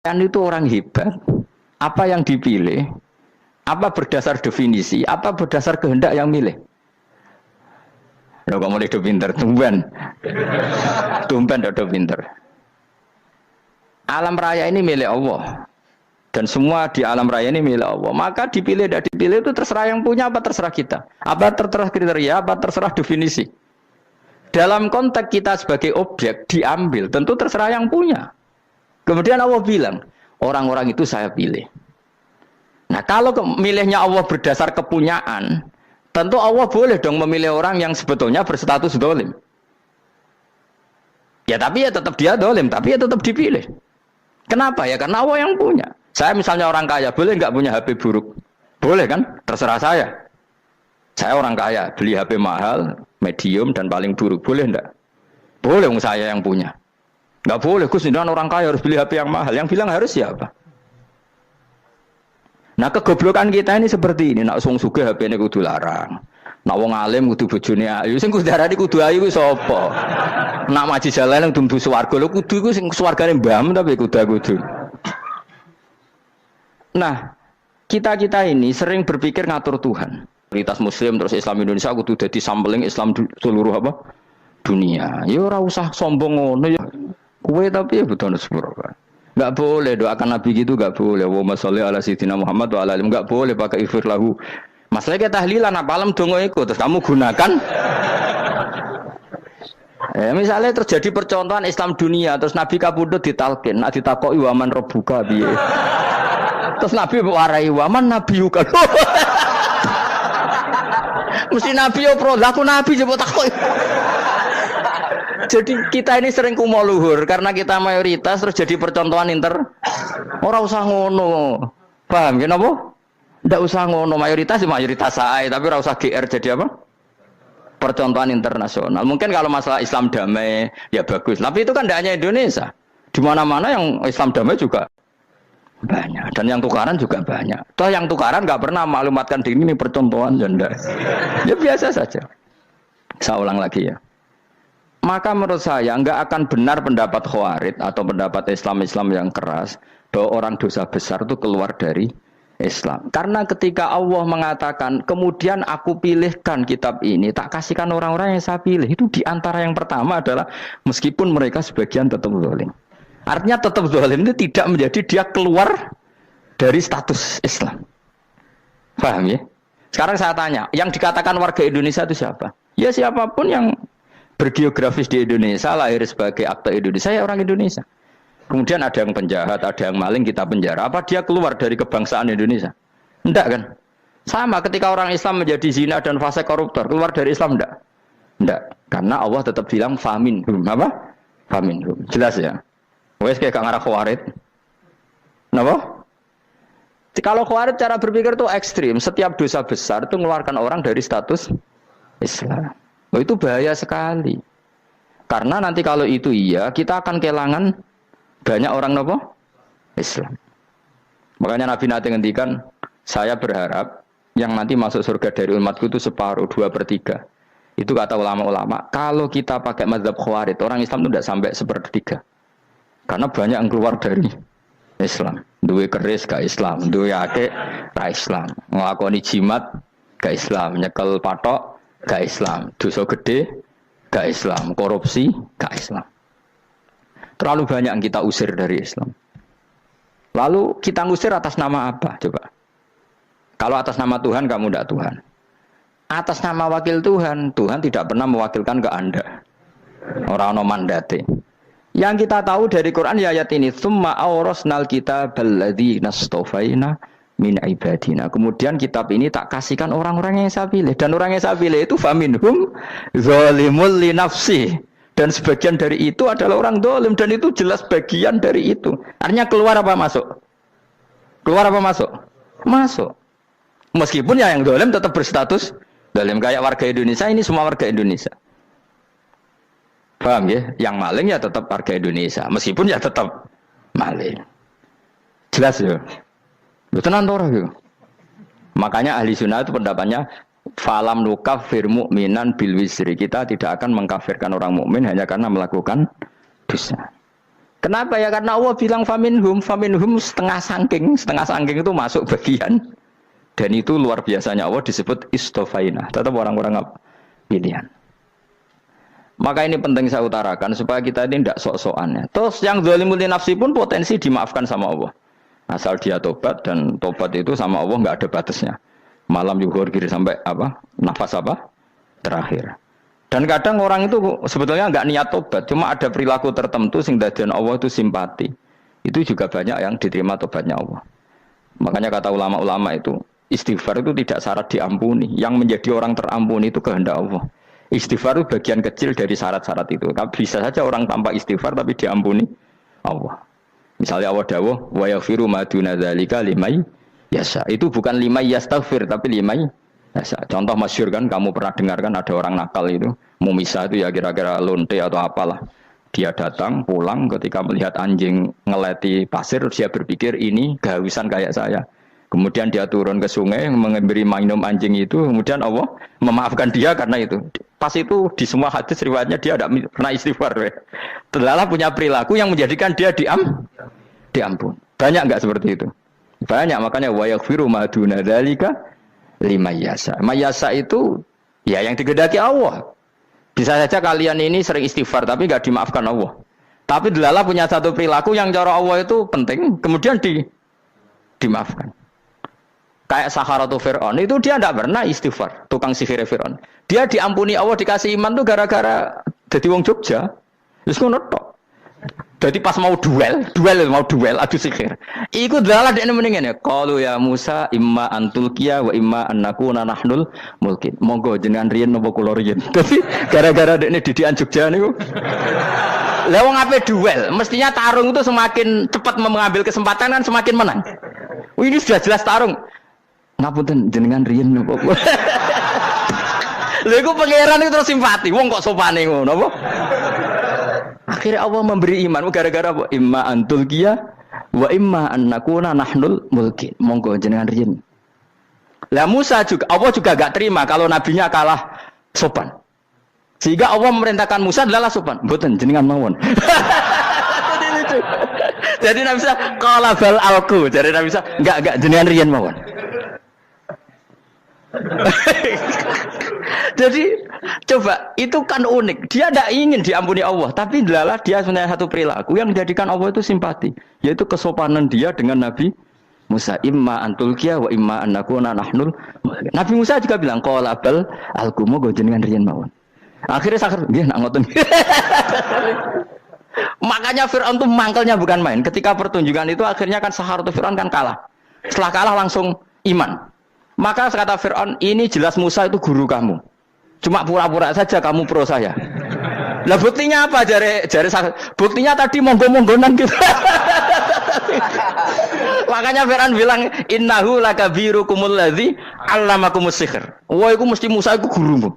Itu orang hebat. Apa yang dipilih? Apa berdasar definisi? Apa berdasar kehendak yang milih? Lo kamu mulai do pinter, tumben do pinter. Alam raya ini milik Allah. Dan semua di alam raya ini milik Allah. Maka dipilih tidak dipilih itu terserah yang punya apa terserah kita. Apa terserah kriteria, apa terserah definisi. Dalam konteks kita sebagai objek diambil, tentu terserah yang punya. Kemudian Allah bilang, orang-orang itu saya pilih. Nah kalau milihnya Allah berdasar kepunyaan, tentu Allah boleh dong memilih orang yang sebetulnya berstatus dolim. Ya tapi ya tetap dia dolim, tapi ya tetap dipilih. Kenapa ya? Karena Allah yang punya. Saya misalnya orang kaya, boleh nggak punya HP buruk? Boleh kan? Terserah saya. Saya orang kaya, beli HP mahal, medium dan paling buruk. Boleh enggak? Boleh, saya yang punya. Nggak boleh, Gus, orang kaya harus beli HP yang mahal. Yang bilang harus siapa? Nah kegoblokan kita ini seperti ini. Nak sung sugih HP ini kudu larang. Nak wong alim kudu bojone ayu. Sing kudu darani kudu ayu kuwi sapa? Nak maji jalan yang dumbu swarga lho kudu iku sing swargane mbam tapi kudu. Nah, kita ini sering berpikir ngatur Tuhan. Prioritas Muslim terus Islam Indonesia kudu dadi sampling Islam seluruh apa? Dunia. Ya ora usah sombong ngono ya. Kowe tapi ya betul sepuro kan. Enggak boleh doakan Nabi gitu enggak boleh. Wa sholli ala sayyidina Muhammad wa ala alihi enggak boleh pakai ighfir lahu. Masalahnya tahlilan apa alam donga iku terus kamu gunakan. Misalnya terjadi percontohan Islam dunia terus Nabi kapundhut ditalkin, nak ditakoki waman rabbuka piye. Terus Nabi warai waman nabiyuka. Mesti Nabi yo pro, lah aku Nabi coba takoki. Jadi kita ini sering kumo luhur karena kita mayoritas terus jadi percontohan ora usah ngono. Paham ya napa? Ndak usah ngono, mayoritas saya, tapi ora usah GR jadi apa? Percontohan internasional. Mungkin kalau masalah Islam damai ya bagus, tapi itu kan tidak hanya Indonesia. Di mana-mana yang Islam damai juga banyak dan yang tukaran juga banyak. Toh yang tukaran nggak pernah maklumatkan diri ini percontohan janda. Ya biasa saja. Saya ulang lagi ya. Maka menurut saya nggak akan benar pendapat Khawarij atau pendapat Islam yang keras bahwa orang dosa besar itu keluar dari Islam. Karena ketika Allah mengatakan, kemudian aku pilihkan kitab ini, tak kasihkan orang-orang yang saya pilih. Itu diantara yang pertama adalah meskipun mereka sebagian tetap zalim. Artinya tetap zalim itu tidak menjadi dia keluar dari status Islam. Paham ya? Sekarang saya tanya, yang dikatakan warga Indonesia itu siapa? Ya siapapun yang bergeografis di Indonesia, lahir sebagai akte Indonesia, ya orang Indonesia. Kemudian ada yang penjahat, ada yang maling, kita penjara. Apa dia keluar dari kebangsaan Indonesia? Enggak kan? Sama ketika orang Islam menjadi zina dan fase koruptor, keluar dari Islam enggak? Enggak. Karena Allah tetap bilang faminhum. Apa? Faminhum. Jelas ya? Wes kayak ngarah Khawarij. Kenapa? Kalau Khawarij cara berpikir itu ekstrim. Setiap dosa besar itu mengeluarkan orang dari status Islam. Oh, itu bahaya sekali. Karena nanti kalau itu iya, kita akan kehilangan banyak orang nopo Islam. Makanya Nabi nanti ngendikan, saya berharap yang nanti masuk surga dari umatku itu separuh, 2/3. Itu kata ulama-ulama. Kalau kita pakai mazhab Khawarij, orang Islam itu tidak sampai 1/3. Karena banyak yang keluar dari Islam. Duwe keris gak Islam, duwe akeh ra Islam, nglakoni jimat gak Islam, nyekel patok gak Islam, dosa gede gak Islam, korupsi gak Islam. Terlalu banyak yang kita usir dari Islam. Lalu kita ngusir atas nama apa? Coba. Kalau atas nama Tuhan, kamu tidak Tuhan. Atas nama wakil Tuhan, Tuhan tidak pernah mewakilkan ke Anda. Orang-orang mandate. Yang kita tahu dari Quran ya ayat ini, tsumma awrasnal kitabal ladzina astafaina min ibadina. Kemudian kitab ini tak kasihkan orang-orang yang saya pilih. Dan orang yang saya pilih itu faminhum zalimul li nafsi. Dan sebagian dari itu adalah orang dolim. Dan itu jelas bagian dari itu. Artinya keluar apa masuk? Keluar apa masuk? Masuk. Meskipun ya yang dolim tetap berstatus dolim. Kayak warga Indonesia, ini semua warga Indonesia. Paham ya? Yang maling ya tetap warga Indonesia. Meskipun ya tetap maling. Jelas ya? Tenan ora ya? Makanya ahli sunnah itu pendapatnya falam nukafir mu'minan bil wisri. Kita tidak akan mengkafirkan orang mukmin hanya karena melakukan dosa. Kenapa ya? Karena Allah bilang faminhum setengah sangking itu masuk bagian. Dan itu luar biasanya Allah disebut istofaina. Tetap orang-orang pilihan. Maka ini penting saya utarakan supaya kita ini tidak sok-sokan. Terus yang zalimul nafsi pun potensi dimaafkan sama Allah. Asal dia tobat, dan tobat itu sama Allah nggak ada batasnya. Malam yuhur kiri sampai apa? Nafas apa? Terakhir. Dan kadang orang itu sebetulnya nggak niat tobat, cuma ada perilaku tertentu sehingga dan Allah itu simpati. Itu juga banyak yang diterima tobatnya Allah. Makanya kata ulama-ulama itu, istighfar itu tidak syarat diampuni. Yang menjadi orang terampuni itu kehendak Allah. Istighfar itu bagian kecil dari syarat-syarat itu. Bisa saja orang tanpa istighfar tapi diampuni Allah. Misalnya Allah dawuh, wa yaghfiru ma duna dzalika liman yasha. Itu bukan liman yastaghfir tapi liman yasha. Contoh masyhur kan, kamu pernah dengarkan ada orang nakal itu, mau misah itu ya kira-kira lonte atau apalah. Dia datang pulang ketika melihat anjing ngeleti pasir, dia berpikir ini kehausan kayak saya. Kemudian dia turun ke sungai memberi minum anjing itu, kemudian Allah memaafkan dia karena itu. Pas itu di semua hadis riwayatnya dia tidak pernah istighfar. Terlalu punya perilaku yang menjadikan dia diampun. Banyak enggak seperti itu? Banyak, makanya wa yaghfiru ma duna dzalika liman yasha. Mayasa itu ya yang digedaki Allah. Bisa saja kalian ini sering istighfar tapi enggak dimaafkan Allah. Tapi delala punya satu perilaku yang cara Allah itu penting, kemudian dimaafkan. Kayak Saharatu Fir'aun, itu dia tidak pernah istighfar, tukang sihir Fir'aun. Dia diampuni Allah, dikasih iman tuh gara-gara jadi wong Jogja. Terus ngono tok. Jadi pas mau duel adu sihir. Iku dalah dekne mendingan ya. Qalu ya Musa imma antulqiya wa imma annakuna nahnul mulkin. Monggo jenengan riyen napa kula riyen. Dadi gara-gara dekne didikan Jogja niku. Lah wong ape duel, mestinya tarung itu semakin cepat mengambil kesempatan kan semakin menang. Ini sudah jelas tarung. Ngapunten jenengan riyen napa. Lha iku pangeran itu terus simpati. Wong kok sopane ngono apa? Akhirnya Allah memberi iman gara-gara apa? Imma antulqiya wa imma annakuna nahnul mulkin. Monggo jenengan riyen. Lah Musa juga Allah juga enggak terima kalau nabinya kalah sopan. Sehingga Allah memerintahkan Musa adalah sopan. Mboten jenengan mawon. Jadi Nabi Musa qala bal alqu. Jadi Nabi Musa enggak jenengan riyen mawon. Jadi coba itu kan unik. Dia tidak ingin diampuni Allah, tapi adalah dia sebenarnya satu perilaku yang menjadikan Allah itu simpati, yaitu kesopanan dia dengan Nabi Musa. Imma antulqiya wa imma annakuna nahnul. Nabi Musa juga bilang qala bal alqu moga jenengan riyen mawon. Akhirnya sakar nggih nak ngoten. Makanya Fir'aun itu mangkelnya bukan main. Ketika pertunjukan itu akhirnya kan Saharatu Fir'aun kan kalah. Setelah kalah langsung iman. Maka kata Fir'aun, ini jelas Musa itu guru kamu. Cuma pura-pura saja kamu pro saya. Lah buktinya apa? Jare buktinya tadi monggo-monggonan gitu. Makanya Fir'aun bilang, innahu lakabirukumul ladzi 'allamakumus sihr. Wah, itu mesti Musa itu gurumu.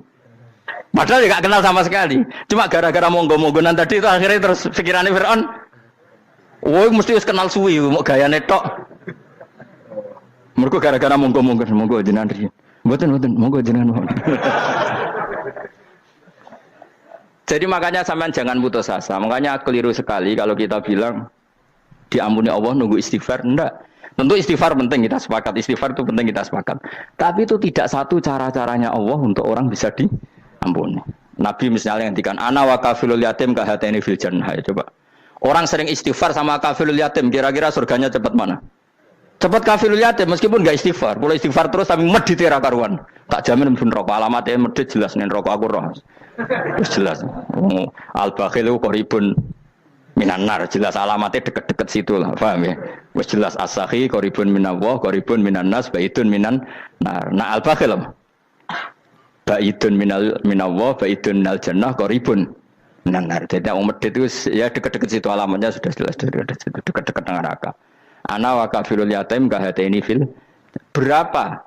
Padahal dia gak kenal sama sekali. Cuma gara-gara monggo-monggonan tadi itu akhirnya terus pikirannya Fir'aun, wah, mesti harus kenal suwi, mau gayane tok. Mereka gara-gara monggo jenengan riyen. Mboten monggo jenengan mawon. Jadi makanya sampean jangan putus asa. Makanya keliru sekali kalau kita bilang diampuni Allah nunggu istighfar. Enggak. Tentu istighfar penting, kita sepakat. Istighfar itu penting, kita sepakat. Tapi itu tidak satu cara-caranya Allah untuk orang bisa diampuni. Nabi misalnya ngendikan ana wa kafilul yatim kahataini fil jannah. Coba. Orang sering istighfar sama kafilul yatim, kira-kira surganya cepat mana? Cepat kafirul yatim meskipun enggak istighfar. Kalau istighfar terus tapi medit ra karuan. Tak jamin pun rokok alamatnya medit jelas nen rokok aku roh. Terus jelas. Al-bakhilu qaribun minan nar, jelas alamatnya deket-deket situ lah, paham ya? Wis jelas as-sakhi qaribun minallah, qaribun minan nas, baidun minan nar. Nah al-bakhil baidun minallah, baidun minal jannah, qaribun minan nar. Jadi yang medit itu ya deket-deket situ alamatnya sudah jelas deket-deket neraka. Ana wa kafirul yatim kahataini fil. Berapa?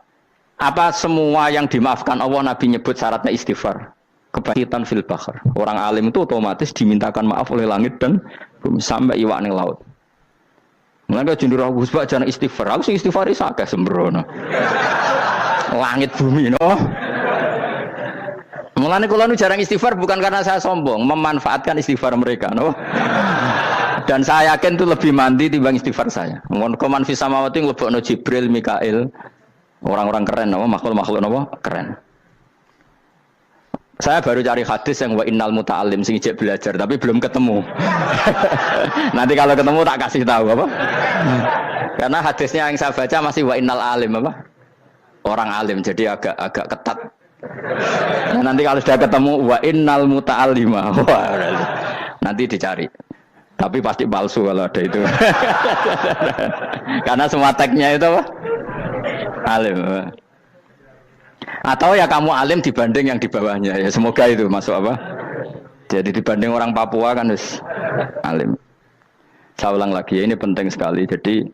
Apa semua yang dimaafkan Allah Nabi nyebut syaratnya istighfar? Kebakitan fil bahr. Orang alim itu otomatis dimintakan maaf oleh langit dan bumi sampai iwak ning laut. Mulane jendur aku sebab jangan istighfar. Aku sing istighfar is akeh sembrono. Langit bumi no. Mulane kula nu jarang istighfar bukan karena saya sombong, memanfaatkan istighfar mereka no. Dan saya yakin itu lebih mandi timbang istighfar saya. Koman fi samawati nglebokno Jibril, Mikail. Orang-orang keren apa makhluk-makhluk apa? Keren. Saya baru cari hadis yang wa innal muta'allim sing ijek belajar tapi belum ketemu. Nanti kalau ketemu tak kasih tahu apa? Karena hadisnya yang saya baca masih wa innal alim apa? Orang alim jadi agak ketat. Nah, nanti kalau sudah ketemu wa innal muta'allima. Wah, nanti dicari. Tapi pasti palsu kalau ada itu. Karena semua tagnya itu apa? Alim. Atau ya kamu alim dibanding yang di bawahnya. Ya semoga itu masuk apa? Jadi dibanding orang Papua kan harus alim. Saya ulang lagi, ini penting sekali. Jadi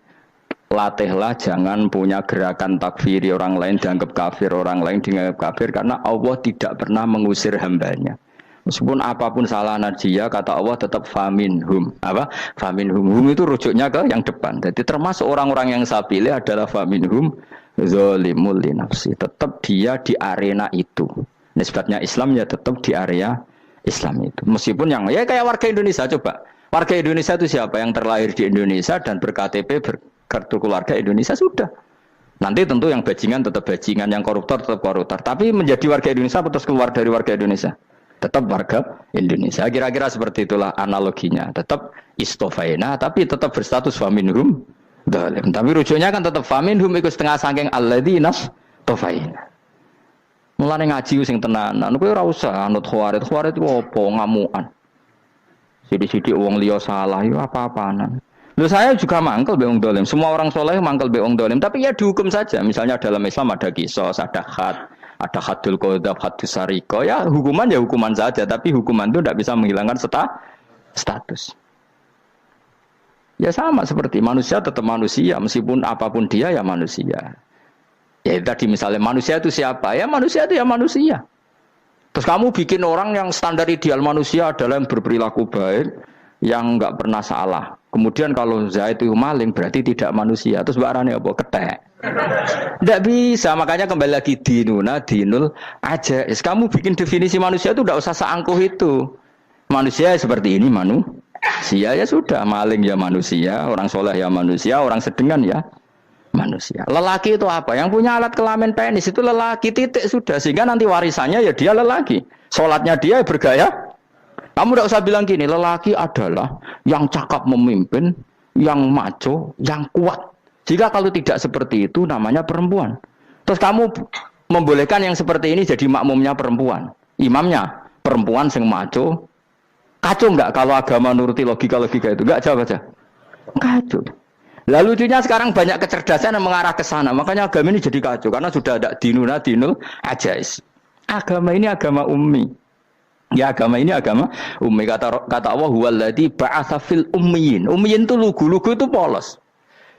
latihlah jangan punya gerakan takfiri orang lain dianggap kafir, orang lain dianggap kafir karena Allah tidak pernah mengusir hambanya. Meskipun apapun salah najiyah kata Allah tetap faminhum. Apa? Faminhum. Hum itu rujuknya ke yang depan. Jadi termasuk orang-orang yang saya pilih adalah faminhum zalimul li nafsi. Tetap dia di arena itu. Nisbatnya Islam ya tetap di area Islam itu. Meskipun yang ya kayak warga Indonesia coba. Warga Indonesia itu siapa yang terlahir di Indonesia dan berKTP berkartu keluarga Indonesia sudah. Nanti tentu yang bajingan tetap bajingan, yang koruptor tetap koruptor. Tapi menjadi warga Indonesia terus keluar dari warga Indonesia. Tetap warga Indonesia. Kira-kira seperti itulah analoginya. Tetap istofaina, tapi tetap berstatus faminhum dalim. Tapi rujuknya kan tetap faminhum ikut setengah sangking alladzina tofaina. Mulane ngaji sing tenanan. Kowe ora usah anut khawarit. Khawarit ku opo ngamukan. Sidik-sidik wong liya salah yo apa-apaan. Loh saya juga mangkel be wong dolim. Semua orang soleh mangkel be wong dolim. Tapi ya dihukum saja. Misalnya dalam Islam ada kisos, ada had. Ada hadul qadzaf, hadus sariko, ya hukuman saja, tapi hukuman itu tidak bisa menghilangkan status. Ya sama seperti manusia tetap manusia, meskipun apapun dia ya manusia. Ya tadi misalnya manusia itu siapa? Ya manusia itu ya manusia. Terus kamu bikin orang yang standar ideal manusia adalah yang berperilaku baik, yang nggak pernah salah. Kemudian kalau Zaid itu maling berarti tidak manusia. Terus barangnya apa? Ketek. Tidak bisa, makanya kembali lagi dinul aja. Kamu bikin definisi manusia itu tidak usah seangkuh itu. Manusia seperti ini manusia ya sudah, maling ya manusia, orang soleh ya manusia, orang sedengan ya manusia. Lelaki itu apa? Yang punya alat kelamin penis itu lelaki titik sudah. Sehingga nanti warisannya ya dia lelaki. Sholatnya dia bergaya. Kamu tidak usah bilang gini, lelaki adalah yang cakap memimpin, yang maco, yang kuat. Jika kalau tidak seperti itu namanya perempuan. Terus kamu membolehkan yang seperti ini jadi makmumnya perempuan. Imamnya perempuan sing maco. Kacau enggak kalau agama nuruti logika-logika itu? Enggak, jawab aja. Kacau. Lalu lucunya sekarang banyak kecerdasan yang mengarah ke sana. Makanya agama ini jadi kacau. Karena sudah ada dinul ajais. Agama ini agama ummi. Ya agama ini agama ummi. Kata Allah huwallazi ba'atsa fil ummiyin. Ummiyin itu lugu itu polos.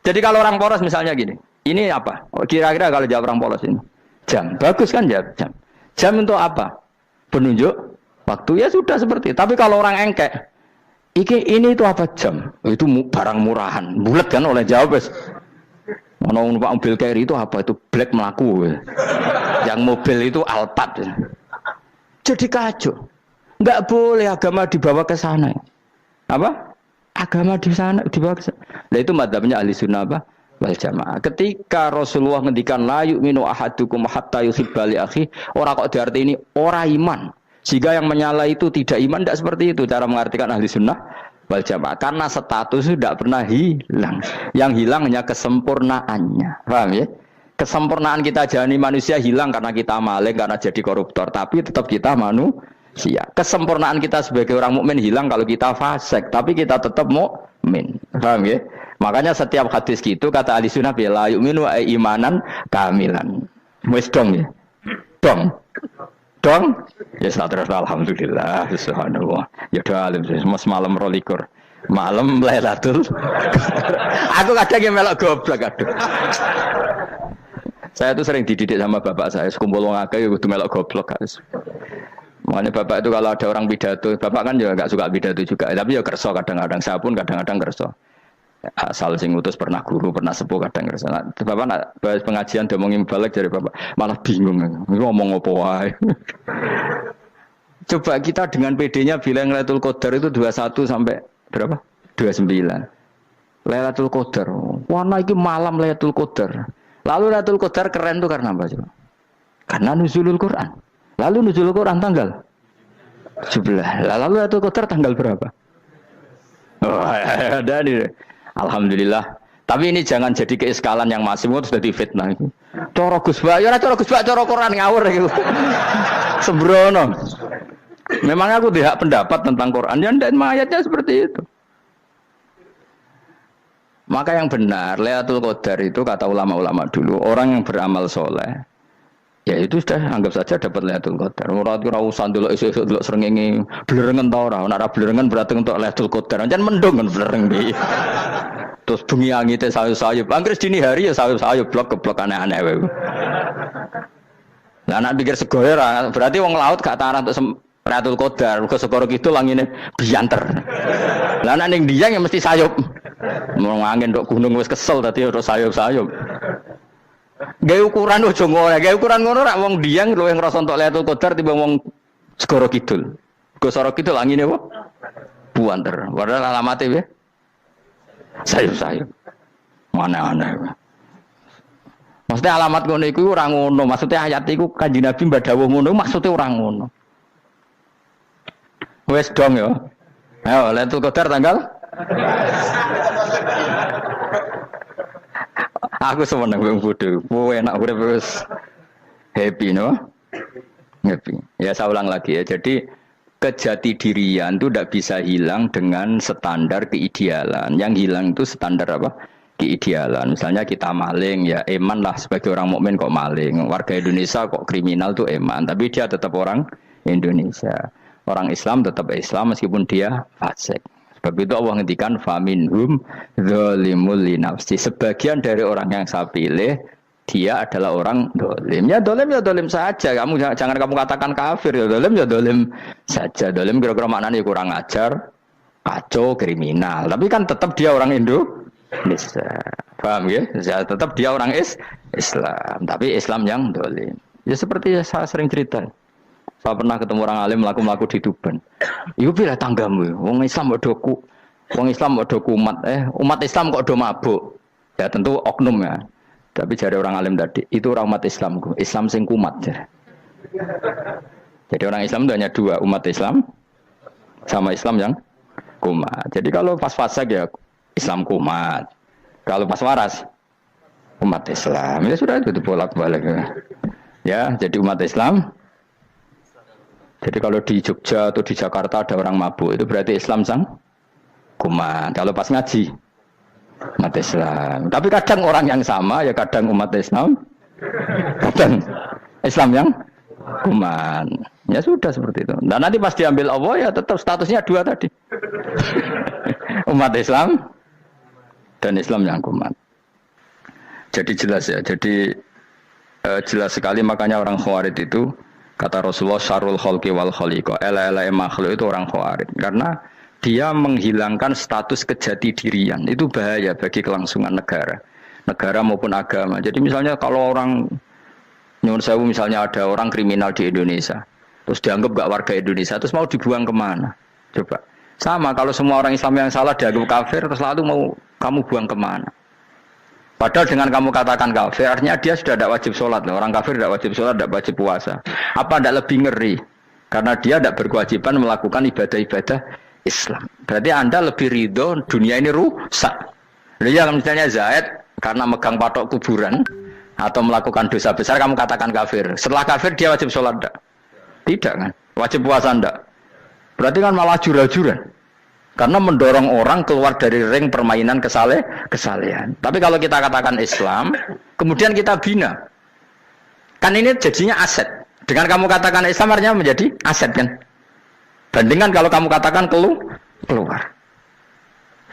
Jadi kalau orang polos misalnya gini, ini apa? Kira-kira kalau jawab orang polos ini, jam. Bagus kan jawab jam. Jam untuk apa? Penunjuk waktu ya sudah seperti itu. Tapi kalau orang engkek, ini itu apa jam? Itu barang murahan. Bulat kan oleh jawab. Mau numpak mobil carry itu apa? Itu black melaku. Yang mobil itu Alphard. Jadi kacau. Enggak boleh agama dibawa ke sana. Apa? Agama di sana dibawa ke sana. Nah itu madzhabnya ahli sunnah apa? Wal jamaah. Ketika Rasulullah ngendikan la yu'minu ahadukum hatta yuhibba li akhi, ora kok diarti ini ora iman. Sehingga yang menyala itu tidak iman, tidak seperti itu cara mengartikan ahli sunnah wal jamaah. Karena status itu tidak pernah hilang. Yang hilang hanya kesempurnaannya. Paham ya? Kesempurnaan kita jadi manusia hilang karena kita maling, karena jadi koruptor. Tapi tetap kita manusia. Kesempurnaan kita sebagai orang mukmin hilang kalau kita fasik, tapi kita tetap mukmin. Paham ya? Makanya setiap hadis gitu kata ahli sunnah la yu'minu imanan kamilan. Wis dong ya. Dong. Ya terus alhamdulillah subhanallah. Ya doa alim semalam 22. Malam Lailatul. Aku kadang melok goblok aduh. Saya tuh sering dididik sama bapak saya, sekumpul wong akeh ya kudu melok goblok guys. Makanya bapak itu kalau ada orang pidato, bapak kan juga enggak suka pidato juga, tapi ya kerso kadang-kadang, saya pun kadang-kadang kerso. Asal sing utus pernah guru, pernah sepuh kadang kerso. Nah, bapak nak bahas pengajian diomongin balik dari bapak, malah bingung, ngomong apa wae. Coba kita dengan PD-nya bilang Lailatul Qadar itu 21 sampai berapa? 29. Lailatul Qadar. Warna iki malam Lailatul Qadar. Lalu Lailatul Qadar keren tuh karena apa coba? Karena nuzulul Quran. Lalu nuzulul Quran tanggal 17. Lalu Lailatul Qadar tanggal berapa? Oh, ada nih. Alhamdulillah. Tapi ini jangan jadi keiskalan yang masih sudah difitnah. Coro Gus Bak, ya coro Gus Bak, coro Quran ngawur gitu. Sembrono. Memang aku tidak pendapat tentang Quran, ya dan ayatnya seperti itu. Maka yang benar, Lailatul Qadar itu kata ulama-ulama dulu, orang yang beramal soleh, ya itu sudah anggap saja dapat Lailatul Qadar. Ora usah ndelok esuk-esuk ndelok srengenge blerengen ta ora. Nek ora blerengen berarti untuk Lailatul Qadar. Jan mendung kan blereng iki. Terus bengi angite sayup-sayup. Anggere dini hari ya sayup-sayup blok-blok aneh-aneh wae. Lah nek pikir segoyo ora, berarti wong laut gak tarah untuk Lailatul Qadar. Mergo segoro kidul langine bianter. Lah nek ning Dieng ya mesti sayup. Mau angin ndok gunung wis kesel dadi ora sayup-sayup. Gawe ukuran ojo ngono, gawe ukuran ngono rak wong Dieng luwih ngrasa entuk Lailatul Qadar timbang wong segoro kidul. Segoro kidul angine apa? Buanter. Padahal alamate piye? Sayup-sayup. Mana-mana. Maksudnya alamat ngono iku ora ngono, maksudnya ayat iku Kanjeng Nabi mbadhawuh ngono, maksudnya ora ngono. Wes dong ya. Ayo Lailatul Qadar tanggal aku seneng wong bodho. Kowe enak urip wis happy no? Happy. Ya saya ulang lagi ya. Jadi kejati dirian itu tidak bisa hilang dengan standar keidealan. Yang hilang itu standar apa? Keidealan. Misalnya kita maling, ya eman lah sebagai orang mukmin kok maling. Warga Indonesia kok kriminal tuh eman, tapi dia tetap orang Indonesia. Orang Islam tetap Islam meskipun dia fasik. Sebab itu Allah ngendikan faminhum dzalimul linafsi. Sebagian dari orang yang saya pilih dia adalah orang dolim. Ya dolim saja. Kamu jangan kamu katakan kafir ya dolim saja. Dolim kira-kira maknanya kurang ajar, kacau, kriminal. Tapi kan tetap dia orang Indonesia. Paham ya? Tetap dia orang Islam. Tapi Islam yang dolim. Ya seperti saya sering cerita. Saya pernah ketemu orang alim melaku di Tuban. Iku pilih tanggamu. Wong Islam kok doku. Wong Islam kok doku umat Islam kok do mabuk. Ya tentu oknum ya. Tapi jari orang alim tadi, itu orang umat Islamku. Islam sing kumat. Jadi orang Islam itu hanya dua, umat Islam sama Islam yang kumat. Jadi kalau pas fase ya Islam kumat. Kalau pas waras umat Islam. Ya sudah itu bolak-balik. Ya, jadi umat Islam. Jadi kalau di Jogja atau di Jakarta ada orang mabuk, itu berarti Islam sang kumat. Kalau pas ngaji umat Islam. Tapi kadang orang yang sama, ya kadang umat Islam, kadang Islam yang kuman. Ya sudah seperti itu. Dan nanti pas diambil Allah, ya tetap statusnya dua tadi. Umat Islam dan Islam yang kuman. Jadi jelas ya. Jadi jelas sekali makanya orang Khawarij itu, kata Rasulullah, syarrul khalqi wal khaliqa. Ela-ela makhluk itu orang Khawarij. Karena dia menghilangkan status kejati dirian. Itu bahaya bagi kelangsungan negara maupun agama. Jadi misalnya kalau orang nyuwun sewu, misalnya ada orang kriminal di Indonesia, terus dianggap gak warga Indonesia, terus mau dibuang kemana? Coba. Sama kalau semua orang Islam yang salah dianggap kafir, terus lalu mau kamu buang kemana? Padahal dengan kamu katakan kafir, artinya dia sudah tidak wajib sholat. Orang kafir tidak wajib sholat, tidak wajib puasa. Apa tidak lebih ngeri? Karena dia tidak berkewajiban melakukan ibadah-ibadah Islam. Berarti Anda lebih ridho dunia ini rusak. Ya misalnya Zaid karena megang patok kuburan atau melakukan dosa besar kamu katakan kafir. Setelah kafir dia wajib sholat enggak? Tidak kan? Wajib puasa enggak? Berarti kan malah jura-juran. Karena mendorong orang keluar dari ring permainan kesalehan. Tapi kalau kita katakan Islam, kemudian kita bina. Kan ini jadinya aset. Dengan kamu katakan Islam artinya menjadi aset kan? Bandingkan kalau kamu katakan keluar.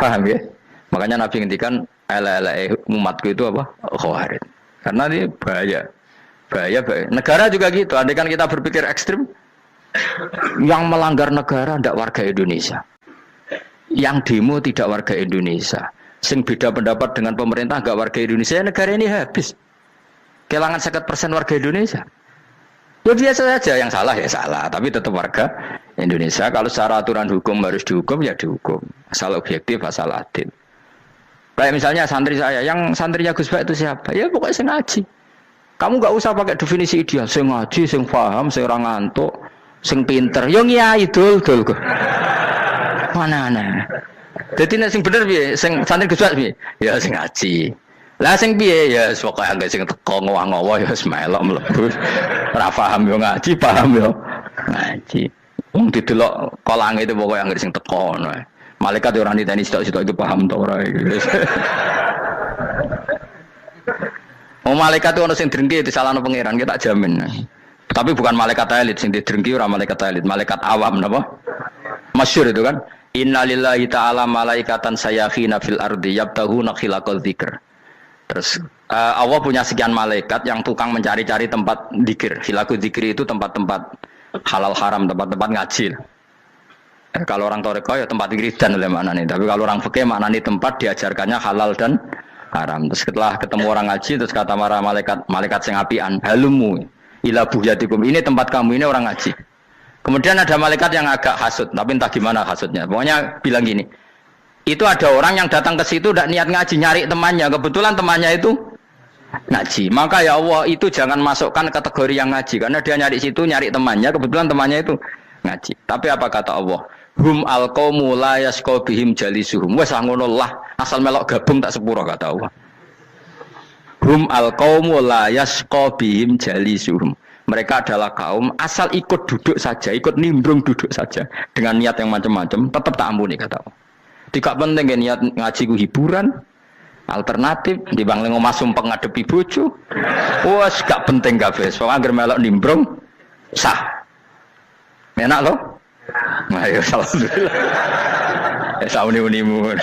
Paham ya? Makanya Nabi ngendikan ala-ala umatku itu apa? Khawarij. Karena ini bahaya. Bahaya. Negara juga gitu. Andai kan kita berpikir ekstrim, yang melanggar negara tidak warga Indonesia. Yang demo tidak warga Indonesia. Sing beda pendapat dengan pemerintah enggak warga Indonesia, negara ini habis. Kehilangan 50% warga Indonesia. Ya biasa saja, yang salah ya salah, tapi tetap warga Indonesia kalau secara aturan hukum harus dihukum ya dihukum. Asal objektif, asal adil. Kayak misalnya santri saya, yang santrinya Gus Bak itu siapa? Ya pokoknya sing ngaji. Kamu nggak usah pakai definisi ideal, sing ngaji, sing paham, sing ora ngantuk, sing pinter. Yo ngiyai dul kok. Mana-mana. Jadi nek sing bener piye? Sing santri Gus Bak piye? Ya sing ngaji. Lah sing piye ya pokoke anggere sing teko ngowah-ngowah ya wis melok mlebu. Ora paham yo ngaji, paham yo ngaji. Wong didelok kolange itu pokoke anggere sing teko ngono. Malaikat ora niteni sitok-sitok iki paham ta ora iki. Oh malaikat itu ono sing drengki disalahno pangeran, kita jamin. Tapi bukan malaikat elit sing didrengki ora malaikat elit, malaikat awam napa? Masyhur itu kan. Innalillahi ta'ala malaikatan sayakhina fil ardi yabtahuna khilaqal dzikr. Terus Allah punya sekian malaikat yang tukang mencari-cari tempat dzikir. Khilaqul dzikri itu tempat-tempat halal haram, tempat-tempat ngaji. Kalau orang toreko ya tempat wiridan oleh maknanya. Tapi kalau orang fikih maknanya tempat diajarkannya halal dan haram. Terus setelah ketemu orang ngaji, terus kata para malaikat sing apian, halumu ila buhyatikum. Ini tempat kamu, ini orang ngaji. Kemudian ada malaikat yang agak hasud, tapi entah gimana hasudnya. Pokoknya bilang gini, itu ada orang yang datang ke situ tidak niat ngaji, nyari temannya. Kebetulan temannya itu ngaji. Maka ya Allah itu jangan masukkan kategori yang ngaji, karena dia nyari situ, nyari temannya. Kebetulan temannya itu ngaji. Tapi apa kata Allah? Hum alqaumu la yasqa bihim jalisuhum. Wes ngono lah, asal melok gabung tak sepuro kata Allah. Hum alqaumu la yasqa bihim jalisuhum. Mereka adalah kaum asal ikut duduk saja, ikut nimbrung duduk saja dengan niat yang macam-macam, tetap tak ampuni kata Allah. Tidak penting ya niat ngaji ku hiburan, alternatif, dibanding ngomong sumpah ngadepi bojo. Wes gak penting kabeh. Soale anggere melok nimbrung sah. Enak loh. Nah, ya alhamdulillah. Sauni-unimu.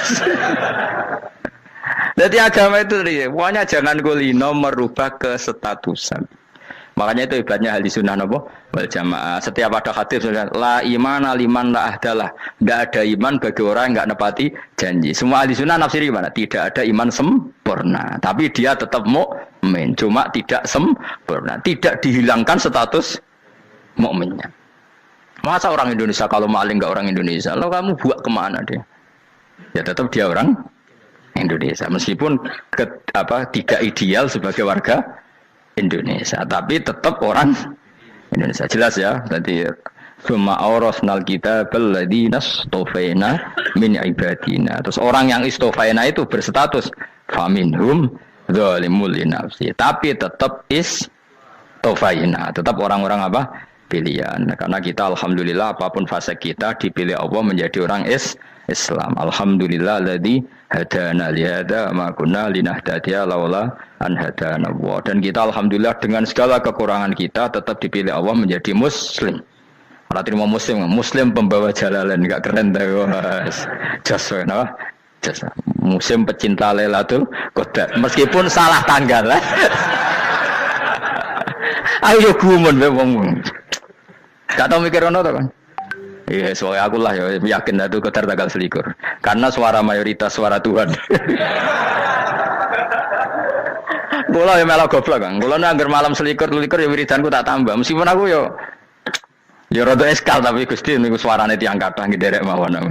Jadi agama itu pokoknya jangan kulino merubah kesestatusan. Makanya itu hebatnya ahli sunnah nopo wal jamaah. Setiap ada hadis la iman liman la ahdalah. Tidak ada iman bagi orang yang enggak nepati janji. Semua ahli sunnah nafsiri gimana? Tidak ada iman sempurna, tapi dia tetap mukmin. Cuma tidak sempurna, tidak dihilangkan status mukminnya. Masa orang Indonesia kalau maling enggak orang Indonesia? Lo kamu buat kemana dia? Ya tetap dia orang Indonesia. Meskipun tidak ideal sebagai warga Indonesia, tapi tetap orang Indonesia. Jelas ya. Tadi summa awrasnal kitabal ladzina istofaina min ibadina. Terus orang yang istofaina itu berstatus faminhum zalimul linafsi. Tapi tetap istofaina, tetap orang-orang apa? Pilihan. Karena kita alhamdulillah apapun fase kita dipilih Allah menjadi orang Islam. Alhamdulillah alladzi hadana li hadza ma kunna linahtadiya laula an hadana Allah. Dan kita alhamdulillah dengan segala kekurangan kita tetap dipilih Allah menjadi muslim. Ora terima muslim pembawa jalalan, enggak keren ta Mas. Jasa napa? Jasa. Muslim pecinta Lailatul Qadar. Meskipun salah tanggal. Ayo gumun wae wong. Gak tau mikir ono to kan? Iya, soalnya aku lah ya yakin itu Qadar tanggal 21. Karena suara mayoritas suara Tuhan. Kula ya melok goblok kan. Kula nek anggar malam 21 ya wiridanku tak tambah. Meskipun aku ya rada eskal tapi Gusti niku suarane tiyang kathah nderek mawon.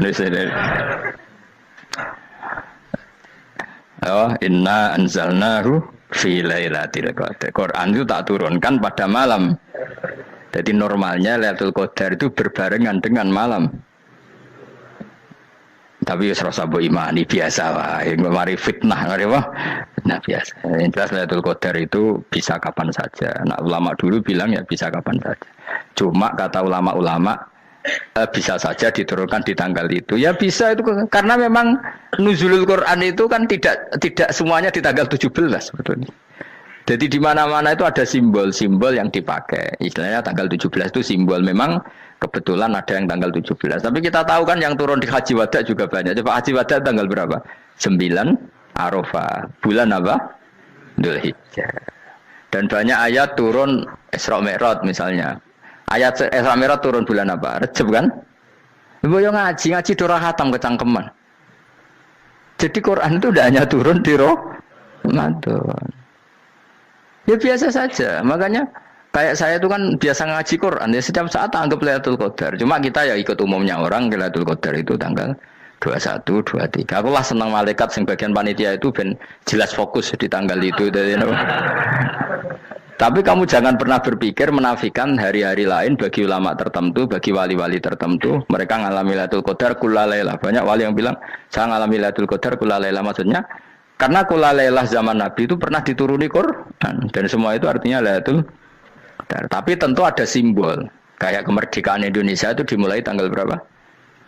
Oh, inna anzalnahu fi lailatul qadar. Quran itu tak turunkan pada malam. Jadi normalnya Lailatul Qadar itu berbarengan dengan malam. Tapi wis rasa mbok imani biasa wae, mari fitnah ngene wah. Nah biasa. Yang jelas Lailatul Qadar itu bisa kapan saja. Nah ulama dulu bilang ya bisa kapan saja. Cuma kata ulama-ulama bisa saja diturunkan di tanggal itu. Ya bisa itu karena memang nuzulul Quran itu kan tidak semuanya di tanggal 17 sebetulnya. Jadi di mana-mana itu ada simbol-simbol yang dipakai. Istilahnya tanggal 17 itu simbol. Memang kebetulan ada yang tanggal 17. Tapi kita tahu kan yang turun di Haji Wada juga banyak. Coba Haji Wada tanggal berapa? 9 Arafah. Bulan apa? Dzulhijjah. Dan banyak ayat turun Isra Mi'raj misalnya. Ayat Isra Mi'raj turun bulan apa? Rejab kan? Ibu yang ngaji dora khatam kecangkeman. Jadi Quran itu tidak hanya turun di Ramadan. Ya biasa saja. Makanya Kayak saya itu kan biasa ngaji Quran, ya setiap saat anggap Lailatul Qadar. Cuma kita ya ikut umumnya orang, Lailatul Qadar itu tanggal 21, 23. Aku lah senang malaikat sing bagian panitia itu ben jelas fokus di tanggal itu. Tapi kamu jangan pernah berpikir menafikan hari-hari lain bagi ulama tertentu, bagi wali-wali tertentu. Mereka ngalami Lailatul Qadar kullailah. Banyak wali yang bilang, saya ngalami Lailatul Qadar kullailah. Maksudnya, karena kullailah zaman Nabi itu pernah dituruni Quran. Dan semua itu artinya Lailatul Qadar. Tapi tentu ada simbol. Kayak kemerdekaan Indonesia itu dimulai tanggal berapa?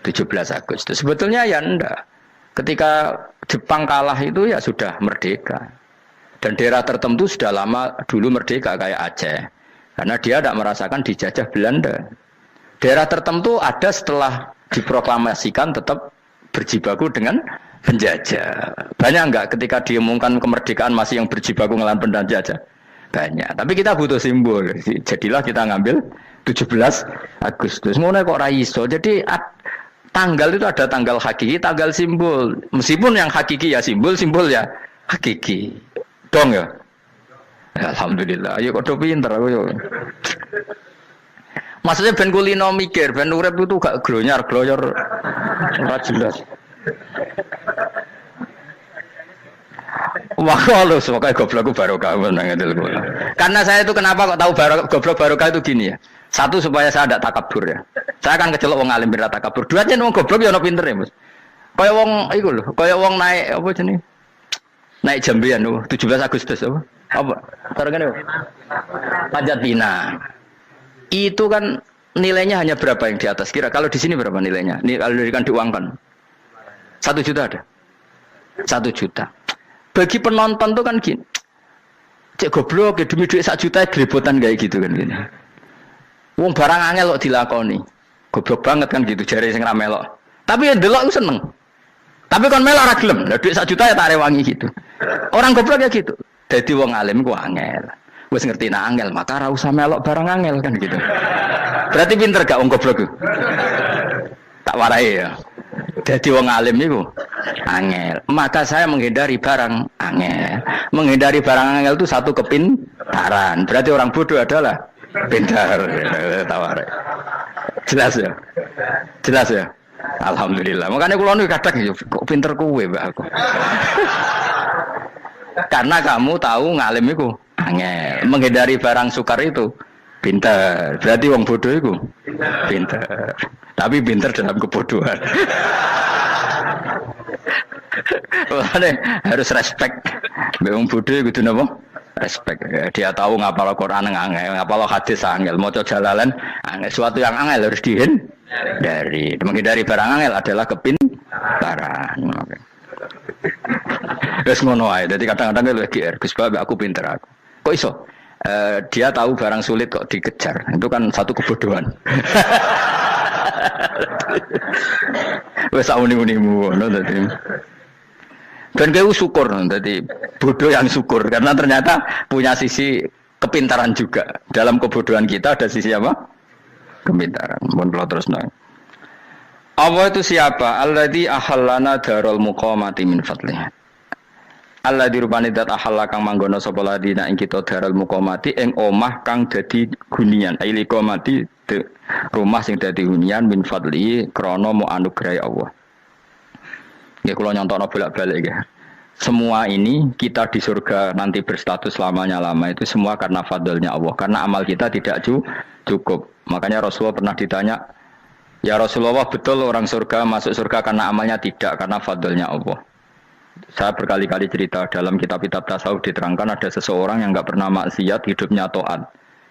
17 Agustus. Sebetulnya ya enggak. Ketika Jepang kalah itu ya sudah merdeka. Dan daerah tertentu sudah lama dulu merdeka kayak Aceh. Karena dia tidak merasakan dijajah Belanda. Daerah tertentu ada setelah diproklamasikan tetap berjibaku dengan penjajah. Banyak enggak ketika diumumkan kemerdekaan masih yang berjibaku ngelawan penjajah? Banyak. Tapi kita butuh simbol. Jadilah kita ngambil 17 Agustus. Ngono kok ra iso. Jadi tanggal itu ada tanggal hakiki, tanggal simbol. Meskipun yang hakiki ya simbol, simbol ya hakiki. Dong ya? Alhamdulillah. Ayo kok pinter aku yo. Maksudnya ben kulino mikir, ben urip itu gak glonyar-glonyor ora jelas. Wah, lu semoga goblokku barokah nang ngedel kula. Karena saya itu kenapa kok tahu goblok barokah itu gini ya. Satu supaya saya tidak takabur ya. Saya akan kecelok wong alim ben takabur. Dua aja wong goblok ya ono pinter ya, Mas. Kaya wong iku lho, kaya wong naik apa jenenge? Naik jambian 17 Agustus apa? Apa? Targane apa? Pajak Bina. Itu kan nilainya hanya berapa yang di atas? Kira kalau di sini berapa nilainya? Ini kalau diberikan diuangkan. 1 juta ada. 1 juta. Bagi penonton tuh kan gini. Cek goblok ya demi duit 1 juta grebotan kayak gitu kan gini. Wong barang angel kok dilakoni. Goblok banget kan gitu jare sing ra melok. Tapi yang delok ku seneng. Tapi kon melok ora gelem. Lah duit 1 juta ya tak rewangi gitu. Orang goblok ya gitu. Dadi wong alim ku angel. Wis ngerti nak angel, maka ora usah melok barang angel kan gitu. Berarti pinter gak wong goblok ku? Tak warai ya. Dadi wong alim niku angel. Maka saya menghindari barang angel. Menghindari barang angel itu satu kepintaran. Berarti orang bodoh adalah pintar. Tawar. Jelas ya? Jelas ya? Alhamdulillah. Makanya kula niku kadang kok pinter kowe, Mbak aku. Karena kamu tahu ngalim iku angel. Menghindari barang sukar itu pintar. Berarti wong bodoh iku pintar. Tapi pintar dalam kebodohan. Makanya harus respect. Wong bodoh iku napa? Respect. Dia tahu ngapal Quran angel, ngapal hadis angel, maca jalalan angel. Suatu yang angel harus dihindari. Menghindari barang angel adalah kepintaran. Wes ngono ae. Dadi kadang-kadang lek GR, Gus Bab aku pinter aku. Kok iso? Dia tahu barang sulit kok dikejar. Itu kan satu kebodohan. Wes uni-unimu ngono dadi. Dan kau syukur, jadi bodoh yang syukur karena ternyata punya sisi kepintaran juga. Dalam kebodohan kita ada sisi apa? Kepintaran. Mohon kalau terus naik. Allah itu siapa? Alladzi ahallana darul muqamati min fadlih. Alladzi rupane dat ahalla kang manggono sapa ladina ing kita darul muqamati ing omah kang dadi hunian. Aili qamati rumah sing dadi hunian min fadli krana mu anugerah Allah. Ya kalau nyontokno bolak-balik ya. Semua ini kita di surga nanti berstatus lamanya-lama itu semua karena fadlnya Allah. Karena amal kita tidak cukup. Makanya Rasulullah pernah ditanya, ya Rasulullah betul orang surga masuk surga karena amalnya tidak, karena fadlnya Allah. Saya berkali-kali cerita dalam kitab-kitab tasawuf diterangkan ada seseorang yang enggak pernah maksiat, hidupnya taat.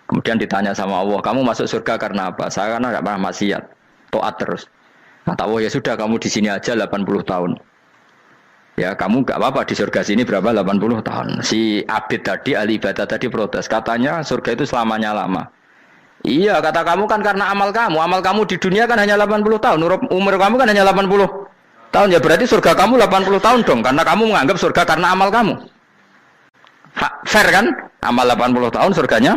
Kemudian ditanya sama Allah, kamu masuk surga karena apa? Saya karena enggak pernah maksiat, taat terus. Kata Allah, ya sudah kamu di sini aja 80 tahun. Ya kamu enggak apa-apa di surga sini berapa 80 tahun. Si Abid tadi, ahli ibadah tadi protes. Katanya surga itu selamanya lama. Iya kata kamu kan karena amal kamu. Amal kamu di dunia kan hanya 80 tahun. Umur kamu kan hanya 80 tahun. Ya berarti surga kamu 80 tahun dong. Karena kamu menganggap surga karena amal kamu. Fair kan? Amal 80 tahun surganya.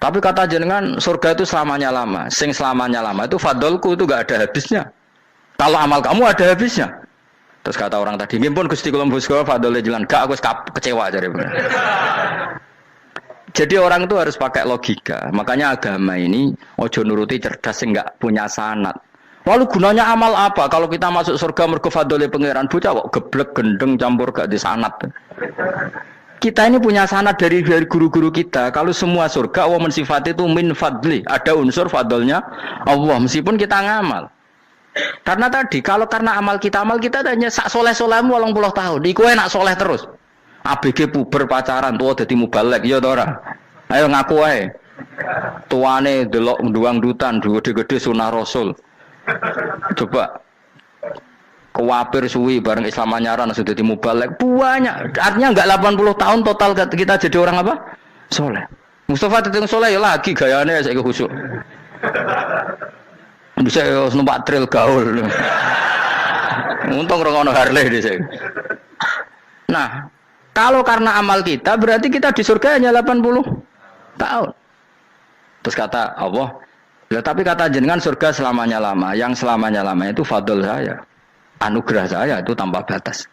Tapi kata jenengan surga itu selamanya lama. Sing selamanya lama itu fadolku itu gak ada habisnya. Kalau amal kamu ada habisnya. Terus kata orang tadi, ngimpun Gusti kula mbusga fadole jalan gak aku kecewa jare. Jadi orang itu harus pakai logika. Makanya agama ini ojo nuruti cerdas enggak punya sanad. Lalu gunanya amal apa? Kalau kita masuk surga mergo fadhole pangeran bocah kok geblek gendeng campur gak di sanad. Kita ini punya sanad dari guru-guru kita. Kalau semua surga wa mensifat itu min fadli, ada unsur fadlnya Allah meskipun kita ngamal. Karena tadi kalau karena amal kita hanya sak soleh-solehmu 80 tahun. Iku enak soleh terus. ABG puber pacaran tua dadi mubalek ya ta ora. Ayo ngaku ae. Tuane delok nduang dutan gede-gede sunah Rasul. Coba kuwapir suwi bareng Islam anyaran sudah dadi mubalek banyak. Artinya enggak 80 tahun total kita jadi orang apa? Soleh. Mustafa teteng soleh ya lagi gayane saiki khusyuk. Bisa numpak trail gaul. Untung rengono Harley dhisik. Nah, kalau karena amal kita berarti kita di surga hanya 80 tahun. Terus kata Allah, ya, tapi kata jenengan surga selamanya lama. Yang selamanya lama itu fadl saya. Anugerah saya itu tanpa batas.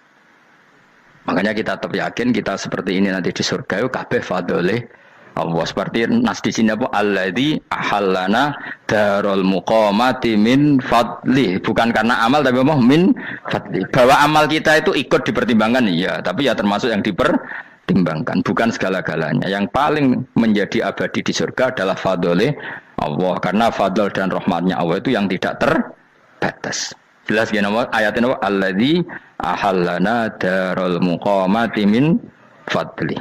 Makanya kita tetap yakin kita seperti ini nanti di surga itu kabeh fadlih Allah. Seperti nas di sini apa? Alladzi ahallana darul muqamati min fadli. Bukan karena amal tapi apa? Min fadli. Bahwa amal kita itu ikut dipertimbangkan iya, tapi ya termasuk yang dipertimbangkan, bukan segala-galanya. Yang paling menjadi abadi di surga adalah fadlih Allah, karena fadl dan rahmatnya Allah itu yang tidak terbatas. Jelas gini ayatnya apa? Alladzi ahallana darul muqamati min fadli.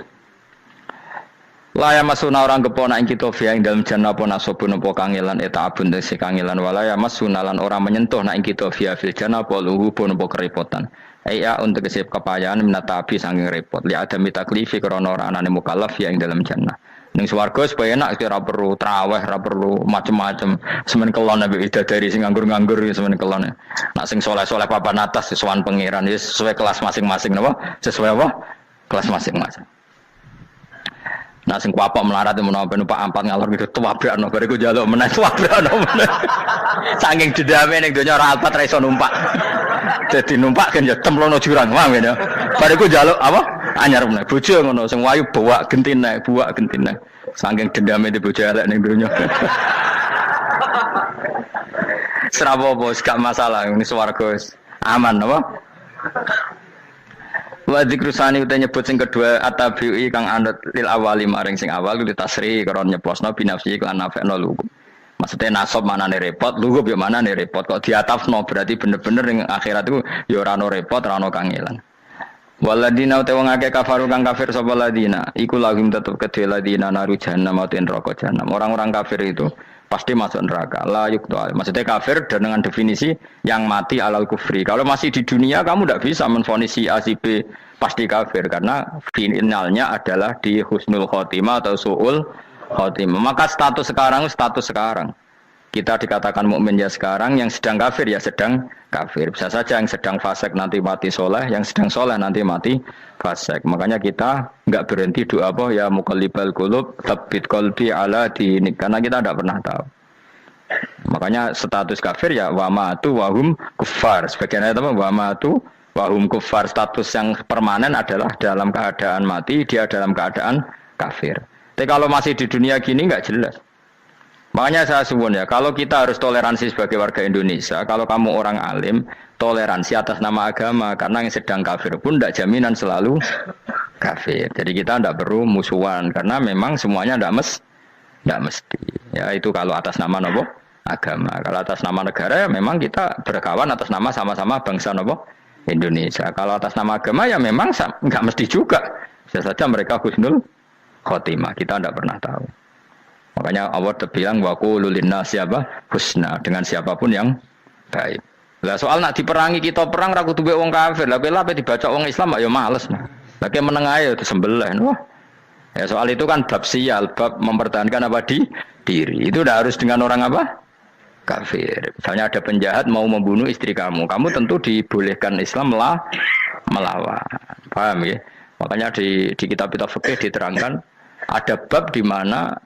Laya masuna orang kepona ing kita via ing dalam jannah apa nasobun apa kangelan eta abun desi kangelan walaya masuna lan orang menyentuh na ing kita via fil jannah apa luhu pun apa kerepotan. Iya untuk kesip kepayaan minata api saking repot. Li ada mitaklifi krana ora anane mukallaf via ing dalam jannah. Ning swarga supaya enak ora perlu traweh, ora perlu macam-macam. Semen kelon nabi dari sing nganggur-nganggur semen kelon. Nak sing soleh-soleh papan atas sesuai pangeran sesuai kelas masing-masing napa? Sesuai apa? Kelas masing-masing. Nah sing kuapok melarat menawa numpak ampat ngalor gitu tuwabrakno bariku njaluk meneh tuwabrakno meneh. Saking dendame ning donya ora alpat ra iso numpak. Dadi numpak kan ya templono jurang, paham ya. Bariku njaluk apa? Anyar meneh. Bojo ngono sing wayu bawa gentine, buak gentine. Saking dendame di bojo elek ning donya. Serapopo gak masalah ini swarga aman apa? Wa dzikrusani uta nyebut sing kedua atabi'i kang anut lil awali maring sing awal li tasri karo nyeplosno binafsi lan nafekno lugu. Maksudnya nasab manane repot, lugu yo manane repot. Kok diatafno berarti bener-bener ning akhirat itu ya ora ono repot, ora ono kangelan. Waladina uta wong akeh kafaru kang kafir sapa ladina, iku lagum tetep kedhe ladina naru jahannam ten neraka jahannam. Orang-orang kafir itu pasti masuk neraka. La yuqta. Maksudnya kafir dengan definisi yang mati alal kufri. Kalau masih di dunia kamu tidak bisa menvonis si A si B pasti kafir karena finalnya adalah di husnul khotimah atau suul khotimah. Maka status sekarang. Kita dikatakan mukmin ya sekarang, yang sedang kafir ya sedang kafir. Bisa saja yang sedang fasik nanti mati soleh, yang sedang soleh nanti mati fasik. Makanya kita enggak berhenti doa apa ya muqallibal qulub tsabbit qalbi ala dinik, karena kita tidak pernah tahu. Makanya status kafir ya wa matu wa hum kuffar. Sebagian ayat apa wa matu wa hum kuffar, status yang permanen adalah dalam keadaan mati, dia dalam keadaan kafir. Tapi kalau masih di dunia gini enggak jelas. Makanya saya suwun ya, kalau kita harus toleransi sebagai warga Indonesia, kalau kamu orang alim, toleransi atas nama agama, karena yang sedang kafir pun tidak jaminan selalu kafir. Jadi kita tidak perlu musuhan, karena memang semuanya tidak mesti. Ya itu kalau atas nama nopo agama. Kalau atas nama negara, ya memang kita berkawan atas nama sama-sama bangsa nopo Indonesia. Kalau atas nama agama, ya memang nggak mesti juga. Bisa saja mereka husnul khotimah, kita tidak pernah tahu. Makanya Allah terbilang wa qulu linnasi apa husna, dengan siapapun yang baik. Lah soal nak diperangi kita perang ra kudu wong kafir. Lah pelah dibaca wong Islam ya males. Lah ke meneng ae disembelih. Wah. Ya soal itu kan bab sial, bab mempertahankan apa diri. Itu udah harus dengan orang apa? Kafir. Misalnya ada penjahat mau membunuh istri kamu tentu dibolehkan Islam melawan. Paham ya? Makanya di kitab-kitab fikih diterangkan ada bab di mana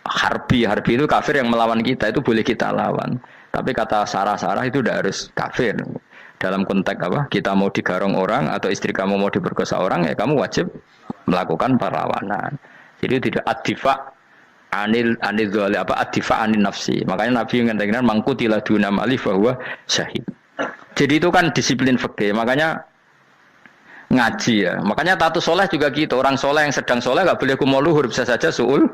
harbi itu kafir yang melawan kita itu boleh kita lawan. Tapi kata sarah itu udah harus kafir. Dalam konteks apa? Kita mau digarong orang atau istri kamu mau diperkosa orang, ya kamu wajib melakukan perlawanan. Jadi tidak adifa anil dzali apa adifa anin nafsi. Makanya Nabi mengatakan mangkutila duna mali bahwa syahid. Jadi itu kan disiplin fikih. Makanya ngaji ya. Makanya tatus soleh juga gitu. Orang soleh yang sedang soleh nggak boleh kumo luhur, bisa saja suul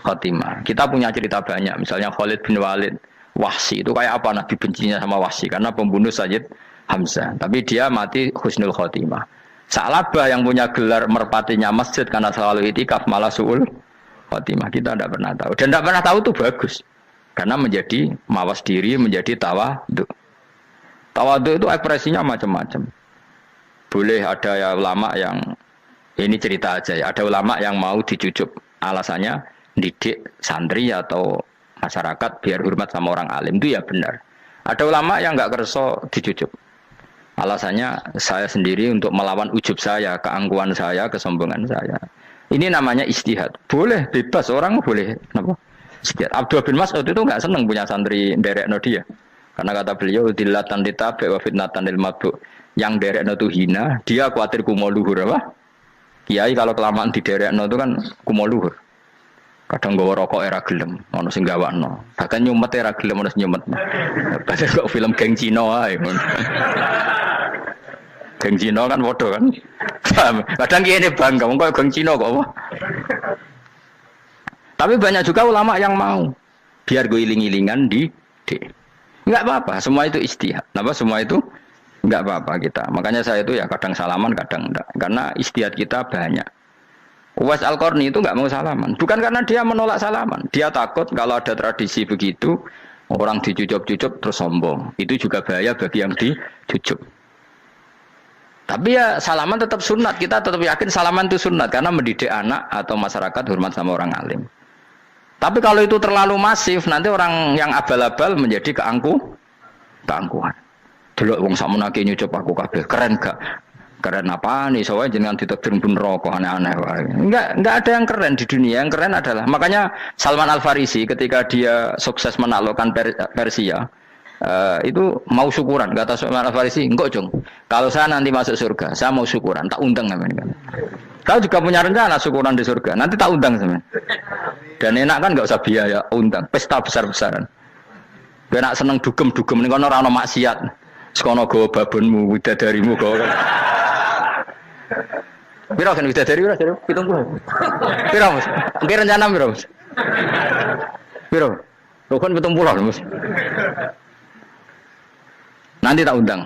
khotimah. Kita punya cerita banyak. Misalnya Khalid bin Walid, Wahsy itu kayak apa Nabi bencinya sama Wahsy karena pembunuh Sayyid Hamzah. Tapi dia mati husnul khotimah. Sa'labah yang punya gelar merpatinya masjid karena selalu itikaf malah suul khotimah. Kita tidak pernah tahu. Dan tidak pernah tahu itu bagus. Karena menjadi mawas diri, menjadi tawadhu. Tawadhu itu ekspresinya macam-macam. Boleh ada ya ulama yang ini cerita aja ya. Ada ulama yang mau dicucuk. Alasannya didik santri atau masyarakat biar hormat sama orang alim. Itu ya benar. Ada ulama yang nggak kerso dicucuk. Alasannya saya sendiri untuk melawan ujub saya, keangkuhan saya, kesombongan saya. Ini namanya istihad. Boleh, bebas. Orang boleh. Kenapa? Istihad. Abdullah bin Mas'ud itu nggak senang punya santri derekno dia. Karena kata beliau, dilatan ditabe wa fitnatan lil mabuk. Yang derekno itu hina, dia khawatir kumo luhur. Apa? Kiai kalau kelamaan di derekno itu kan kumo luhur. Kadang gawa rokok era gelem, ono sing gawakno. Bahkan nyumet era gelem ono nyumet. Padahal kok film geng Cina ae. Geng Cina kan bodoh kan. Kadang kene bangga wong kok geng Cina kok apa. Tapi banyak juga ulama yang mau biar gue iling-ilingan di enggak apa-apa, semua itu istihad. Napa semua itu enggak apa-apa kita. Makanya saya itu ya kadang salaman, kadang enggak. Karena istihad kita banyak. Uwais Al-Qarni itu enggak mau salaman. Bukan karena dia menolak salaman. Dia takut kalau ada tradisi begitu, orang dicucuk-cucuk terus sombong. Itu juga bahaya bagi yang dicucuk. Tapi ya salaman tetap sunat. Kita tetap yakin salaman itu sunat. Karena mendidik anak atau masyarakat hormat sama orang alim. Tapi kalau itu terlalu masif, nanti orang yang abal-abal menjadi keangkuhan. Delok wong sakmenake nyucup aku kabeh, keren gak? Keren apa nih? Soalnya jenengan ditakdir pun rokok aneh-aneh wae. Enggak ada yang keren di dunia. Yang keren adalah makanya Salman Al-Farisi ketika dia sukses menaklukkan Persia, itu mau syukuran. Kata Salman Al-Farisi, enggak Jong. Kalau saya nanti masuk surga, saya mau syukuran, tak undang namanya. Kau juga punya rencana syukuran di surga, nanti tak undang sama. Dan enak kan enggak usah biaya undang, pesta besar-besaran. Enak seneng dugem-dugem ning kono ora ono maksiat. Sekono go babonmu, widadarimu go. Piro kan widadari ora jare 70. Piro Mas? Nggih rencana piro Mas? Piro? Lho kan 70 Mas. Nanti tak undang.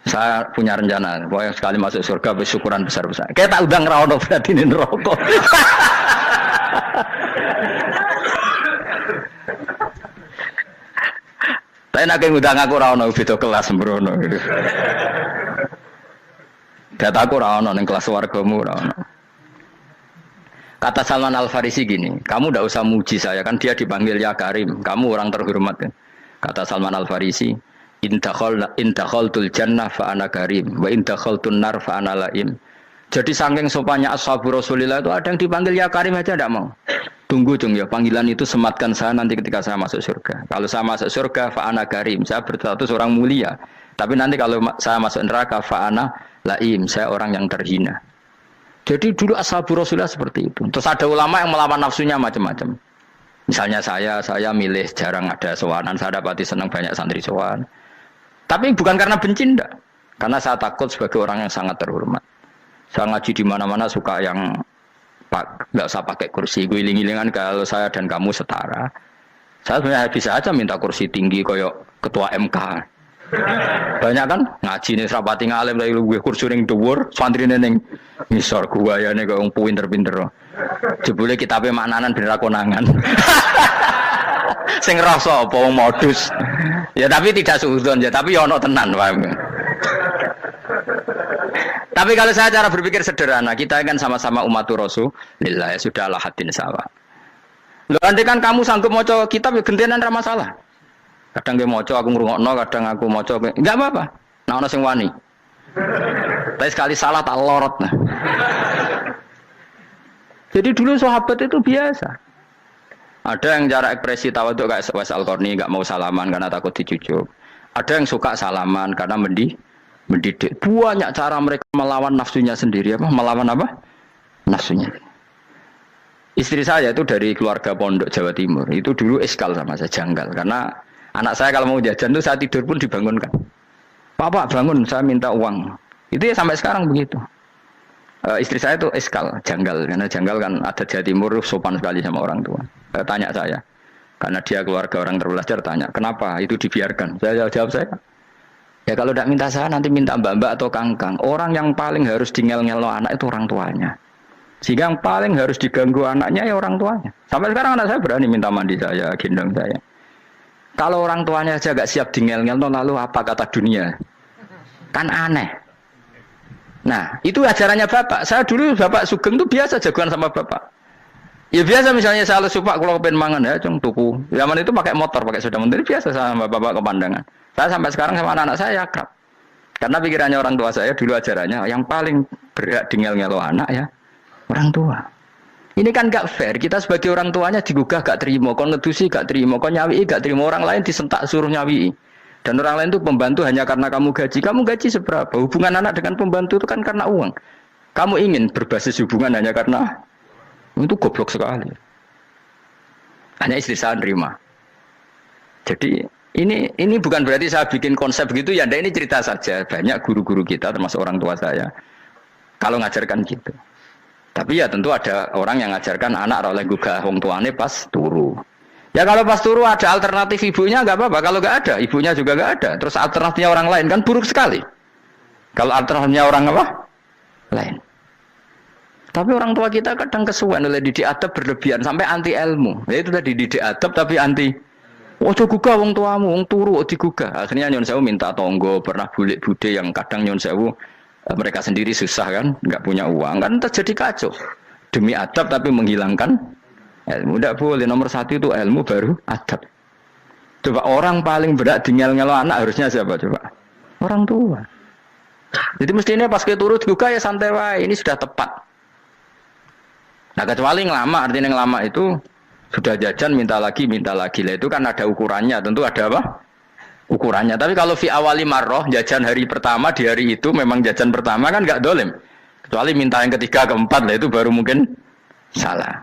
Saya punya rencana, pokoknya sekali masuk surga bersyukuran besar-besar. Kayak tak undang ra ono berarti ning neraka. Tapi nak ngundang aku ra ono beda kelas sembrono gitu. Dataku ra ono ning kelas wargamu ra ono. Kata Salman Al-Farisi gini, kamu ndak usah muji saya kan dia dipanggil ya Karim, kamu orang terhormat kan. Kata Salman Al-Farisi, in dakhaltul jannah fa ana karim wa in dakhaltun nar fa ana laim. Jadi saking sopannya ashabu Rasulillah itu ada yang dipanggil ya Karim aja enggak mau. Tunggu Jung ya, panggilan itu sematkan saya nanti ketika saya masuk surga. Kalau saya masuk surga fa ana karim, saya berstatus orang mulia. Tapi nanti kalau saya masuk neraka fa ana laim, saya orang yang terhina. Jadi dulu ashabu Rasulillah seperti itu. Terus ada ulama yang melawan nafsunya macam-macam. Misalnya saya milih jarang ada sowanan, saya dapati senang banyak santri sowan. Tapi bukan karena benci enggak. Karena saya takut sebagai orang yang sangat terhormat. Saya ngaji di mana-mana suka yang enggak usah pakai kursi, guling-gilingan kalau saya dan kamu setara. Saya sebenarnya bisa aja minta kursi tinggi kayak ketua MK. Banyak kan ngaji nih serapati ngalim dari gue kursi ning dhuwur, santrine ning ngisor guayane kok wong pinter-pinter. Jebule kitabe maknanan ben ra konangan. Sing ngrasa apa wong modus. Ya tapi tidak suudzon ya, tapi ya ono tenan paham. Tapi kalau saya cara berpikir sederhana, kita kan sama-sama umatur Rasulillah, ya sudahlah hadin sawa. Lho andai kan kamu sanggup maca kitab ya gentenan ra masalah. Kadang dia moco aku ngrungokno, kadang aku moco enggak apa-apa. Nah ono sing wani. Tapi sekali salah tak lorot nah. Jadi dulu sahabat itu biasa. Ada yang cara ekspresi tawadhu kayak Uwais Al-Qarni enggak mau salaman karena takut dicucuk. Ada yang suka salaman karena mendidik. Banyak cara mereka melawan nafsunya sendiri apa? Melawan apa? nafsunya. Istri saya itu dari keluarga pondok Jawa Timur. Itu dulu eskal sama saya, janggal. Karena anak saya kalau mau jajan tuh saya tidur pun dibangunkan. Pak bangun, saya minta uang. Itu ya sampai sekarang begitu. Istri saya itu eskal, janggal. Karena janggal kan ada Jawa Timur sopan sekali sama orang tua. Tanya saya. Karena dia keluarga orang terpelajar, tanya, kenapa itu dibiarkan? Saya jawab saya, ya kalau tidak minta saya, nanti minta mbak-mbak atau kangkang. Orang yang paling harus dingel-ngelo anak itu orang tuanya. Sehingga yang paling harus diganggu anaknya ya orang tuanya. Sampai sekarang anak saya berani minta mandi saya, gendong saya. Kalau orang tuanya saja gak siap dingel-ngelo, lalu apa kata dunia? Kan aneh. Nah, itu ajarannya bapak. Saya dulu bapak Sugeng itu biasa jagoan sama bapak. Ya biasa misalnya saya lesupak kalau kepen mangan ya, cung tuku. Zaman itu pakai motor, pakai sepeda motor, biasa sama bapak ke pandangan. Saya sampai sekarang sama anak-anak saya akrab. Karena pikirannya orang tua saya dulu ajarannya yang paling berhak dingel-ngelo anak ya orang tua. Ini kan gak fair. Kita sebagai orang tuanya digugah gak terima, kon ngedusi gak terima, kon nyawi gak terima, orang lain disentak suruh nyawi. Dan orang lain itu pembantu hanya karena kamu gaji. Kamu gaji seberapa? Hubungan anak dengan pembantu itu kan karena uang. Kamu ingin berbasis hubungan hanya karena itu goblok sekali. Hanya istri saya nerima. Jadi ini bukan berarti saya bikin konsep begitu ya. Ini cerita saja. Banyak guru-guru kita termasuk orang tua saya kalau ngajarkan gitu. Tapi ya tentu ada orang yang ngajarkan anak oleh gugah wong tuane pas turu. Ya kalau pas turu ada alternatif ibunya nggak apa-apa. Kalau nggak ada ibunya juga nggak ada. Terus alternatifnya orang lain kan buruk sekali. Kalau alternatifnya orang apa? Lain. Tapi orang tua kita kadang kesuwen oleh didik adab berlebihan sampai anti ilmu. Ya itu tadi didik adab tapi anti. Ojo gugah wong tuamu, wong turu digugah. Akhirnya nyon sewu minta tonggo, pernah bulik bude yang kadang nyon sewu mereka sendiri susah kan, nggak punya uang kan terjadi kacau. Demi adab tapi menghilangkan ilmu. Tidak boleh. Nomor satu itu ilmu baru adab. Coba orang paling berat dingel-ngelo anak harusnya siapa coba? Orang tua. Jadi mestinya pas ke turu digugah ya santai wae. Ini sudah tepat. Nah kecuali ngelama, artinya ngelama itu sudah jajan minta lagi lah itu kan ada ukurannya, tentu ada apa? Ukurannya. Tapi kalau fi awali marroh jajan hari pertama di hari itu memang jajan pertama kan nggak dolim. Kecuali minta yang ketiga keempat lah itu baru mungkin salah.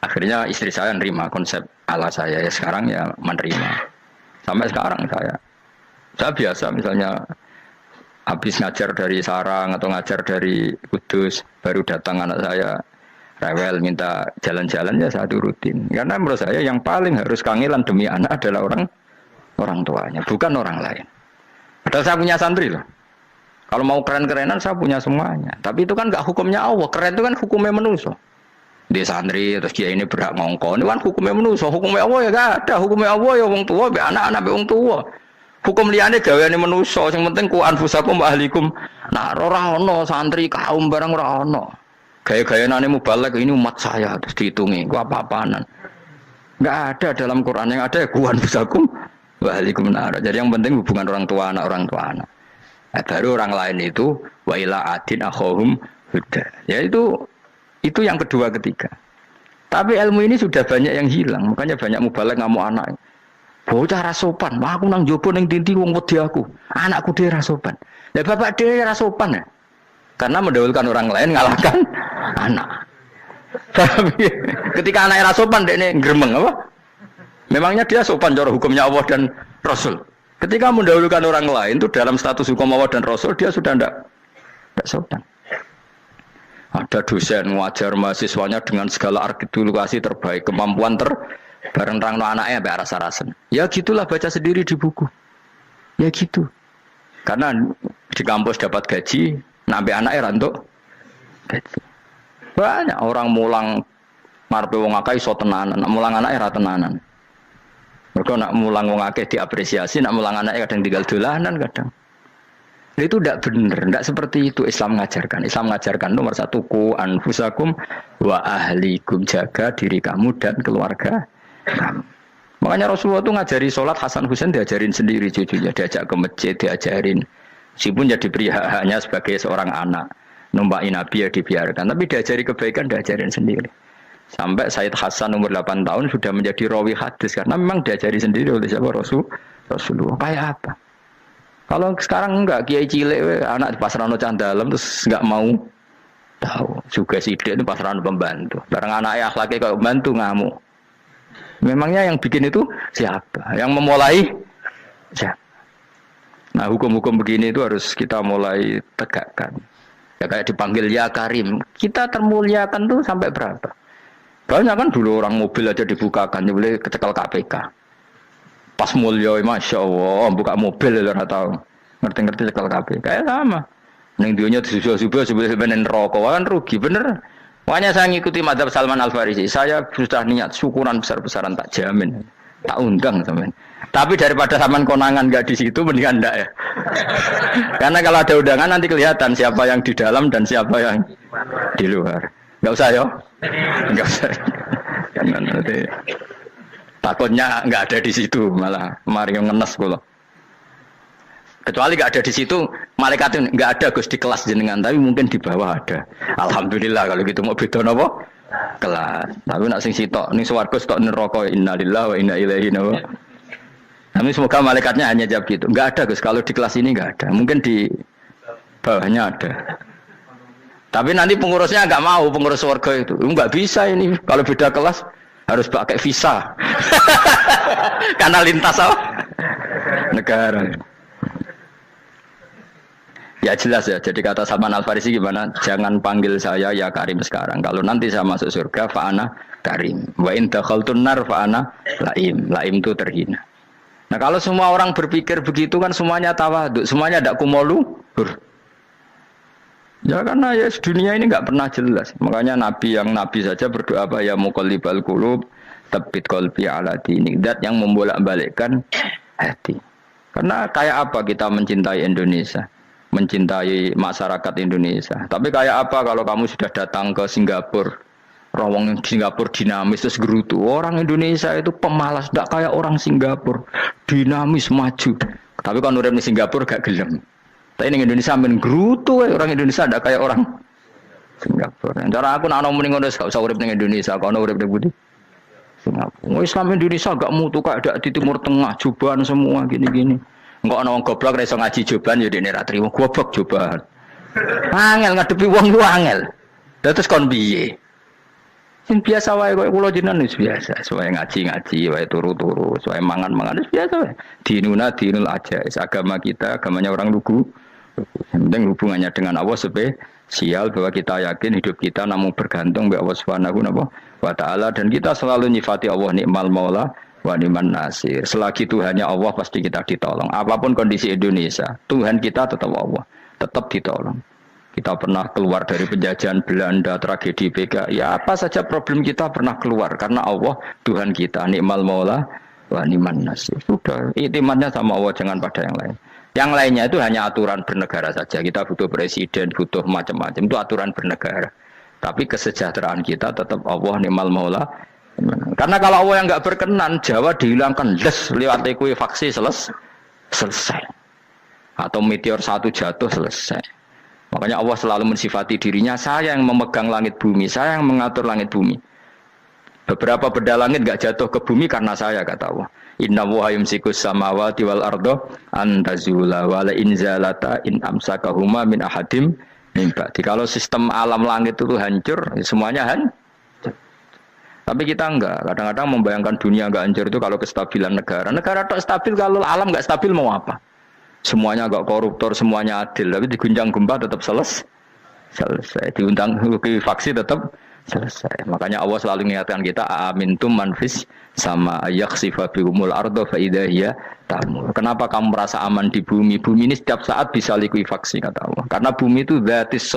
Akhirnya istri saya menerima konsep ala saya ya sekarang ya menerima. Sampai sekarang saya biasa misalnya habis ngajar dari Sarang atau ngajar dari Kudus, baru datang anak saya rewel minta jalan-jalan ya saya turutin. Karena menurut saya yang paling harus kangelan demi anak adalah orang tuanya, bukan orang lain. Padahal saya punya santri loh. Kalau mau keren-kerenan saya punya semuanya. Tapi itu kan nggak hukumnya Allah. Keren itu kan hukumnya manusia. Dia santri terus dia ini berhak ngongkon. Ini kan hukumnya manusia. Hukumnya Allah ya gak ada. Hukumnya Allah ya wong tua, be anak-anak be wong tua. Hukum liyane gaweane manusa, sing penting ku anfusakum wa ahlikum. Nah, ora ono santri kaum barang ora ono. Gaya-gayanane mubalek ini umat saya terus dihitungi. Ku apa-apaanan. Enggak ada dalam Quran, yang ada ya ku anfusakum wa ahlikum nar. Jadi yang penting hubungan orang tua anak. Nah, baru orang lain itu wa ila adin akhahum huda. Ya itu yang kedua ketiga. Tapi ilmu ini sudah banyak yang hilang, makanya banyak mubalek ngamuk anak. Bocah rasopan, aku nang jopo ning tinti wong wedi aku. Anakku dhewe rasopan. Lah bapak dhewe rasopan ya. Karena mendahulukan orang lain ngalahkan anak. Ketika anaknya rasopan dekne gremeng apa? Memangnya dia sopan cara hukumnya Allah dan Rasul. Ketika mendahulukan orang lain itu dalam status hukum Allah dan Rasul dia sudah tidak sopan. Ada dosen ngajar mahasiswanya dengan segala artikulasi terbaik, kemampuan bareng terang anaknya sampai rasa-rasen. Ya gitulah baca sendiri di buku. Ya gitu. Karena di kampus dapat gaji, nampe anaknya rantuk gaji. Banyak orang mulang marpe wong akeh iso tenanan, mulang anaknya ra tenanan. Mergo nak mulang wong akeh diapresiasi, nak mulang anaknya kadang tinggal dolanan kadang. Itu tidak benar, tidak seperti itu Islam mengajarkan. Islam mengajarkan nomor satu ku anfusakum wa ahlikum, jaga diri kamu dan keluarga. Makanya Rasulullah itu ngajari sholat, Hasan Husain diajarin sendiri cucunya, diajak ke masjid, diajarin. Meskipun jadi beri hak-haknya sebagai seorang anak, numpain Nabi ya dibiarkan, tapi diajari kebaikan diajarin sendiri. Sampai Sayyid Hasan umur 8 tahun sudah menjadi rawi hadis karena memang diajari sendiri oleh siapa Rasulullah. Kayak apa? Kalau sekarang enggak, kiai cilik anak di pasar cah dalam terus enggak mau Tahu. Juga sidik itu pasaran pembantu. Barang anaknya akhlaknya kalau bantu ngamuk. Memangnya yang bikin itu siapa? Yang memulai siapa? Nah, hukum-hukum begini itu harus kita mulai tegakkan. Ya kayak dipanggil ya Karim. Kita termuliakan tuh sampai berapa? Banyak kan dulu orang mobil aja dibukakan, dia boleh kecekel KPK. Pas mulia, masya Allah, buka mobil ya nggak tahu. Ngerti-ngerti cekel KPK. Kayak sama. Neng dunia disusul-susul sebelum rokok kan rugi bener. Makanya saya ngikuti mazhab Salman Al Farisi. Saya sudah niat syukuran besar-besaran tak jamin, tak undang teman. Tapi daripada saman konangan nggak di situ, mendingan enggak ya. Karena kalau ada undangan nanti kelihatan siapa yang di dalam dan siapa yang di luar. Nggak usah yo, nggak usah. Jangan nanti. Takutnya nggak ada di situ malah mari ngenes pula. Kecuali nggak ada di situ, malaikat itu nggak ada Gus di kelas jenengan, tapi mungkin di bawah ada. Alhamdulillah kalau gitu mau beda nopo kelas. Tapi nak sing sitok ning swarga sitok neraka innalillahi wa inna ilaihi raji'un. Tapi semoga malaikatnya hanya jawab gitu. Nggak ada Gus, kalau di kelas ini nggak ada. Mungkin di bawahnya ada. Tapi nanti pengurusnya nggak mau, pengurus swarga itu nggak bisa ini. Kalau beda kelas harus pakai visa. Karena lintas apa? Negara. Ya jelas ya, jadi kata Salman Al Farisi gimana? Jangan panggil saya ya Karim sekarang. Kalau nanti saya masuk surga, fa'ana Karim. Wa in dakhaltun nar fa'ana Laim. Laim itu terhina. Nah kalau semua orang berpikir begitu kan semuanya tawaduk, semuanya tidak kumoluhur. Ya karena ya dunia ini nggak pernah jelas. Makanya Nabi saja berdoa apa ya muqallibal qulub, tsabbit qalbi ala dinik. Dat yang membolak-balikkan hati. Karena kayak apa kita mencintai Indonesia? Mencintai masyarakat Indonesia. Tapi kayak apa kalau kamu sudah datang ke Singapura, rawang Singapura dinamis terus gerutu. Orang Indonesia itu pemalas, tidak kayak orang Singapura, dinamis maju. Tapi kalau urip di Singapura gak gelem. Tapi di Indonesia men gerutu, orang Indonesia tidak kayak orang Singapura. Cara aku nak ngomong ngono gak usah urip di Indonesia, kalau urip di Budi. Singapura. Islam Indonesia gak mutu kayak di Timur Tengah, jubahan semua gini-gini. Enggak ana wong goblok ra iso ngaji joban ya dene ra trimo goblok joban. Angel ngadepi wong ku angel. Terus kon piye? Sing biasa wae koyo kula jenengan wis biasa, wae ngaji-ngaji, wae turu-turu, wae mangan-mangan wis biasa wae. Dinul ajais, agama kita, agamanya orang lugu. Yang penting hubungannya dengan Allah spesial bahwa kita yakin hidup kita namun bergantung kepada Allah Subhanahu wa taala dan kita selalu nyifati Allah nikmal maula wa ni'man nasir. Selagi Tuhannya Allah pasti kita ditolong. Apapun kondisi Indonesia, Tuhan kita tetap Allah, tetap ditolong. Kita pernah keluar dari penjajahan Belanda, tragedi PKI, ya apa saja problem kita pernah keluar karena Allah Tuhan kita, nikmal maula wa ni'man nasir. Sudah, iktimatnya sama Allah, jangan pada yang lain. Yang lainnya itu hanya aturan bernegara saja. Kita butuh presiden, butuh macam-macam, itu aturan bernegara. Tapi kesejahteraan kita tetap Allah nikmal maula. Karena kalau Allah yang nggak berkenan, Jawa dihilangkan lewat ekuifaksi selesai. Atau meteor satu jatuh selesai. Makanya Allah selalu mensifati dirinya, saya yang memegang langit bumi, saya yang mengatur langit bumi. Beberapa benda langit nggak jatuh ke bumi karena saya, kata Allah. Inna wa yumsikus samawati wal ardo antazula wala inzalata in amsakahuma min ahadim min ba'di. Kalau sistem alam langit itu hancur, semuanya hancur. Tapi kita enggak, kadang-kadang membayangkan dunia enggak hancur itu kalau kestabilan negara. Negara tak stabil, kalau alam enggak stabil mau apa? Semuanya enggak koruptor, semuanya adil, tapi diguncang gempa tetap selesai. Diundang faksi tetap selesai. Makanya Allah selalu mengingatkan kita, amintum manfis sama yakhsifa bihumul ardo fa idza hiya tamur. Kenapa kamu merasa aman di bumi? Bumi ini setiap saat bisa likuifaksi, kata Allah. Karena bumi itu dzatis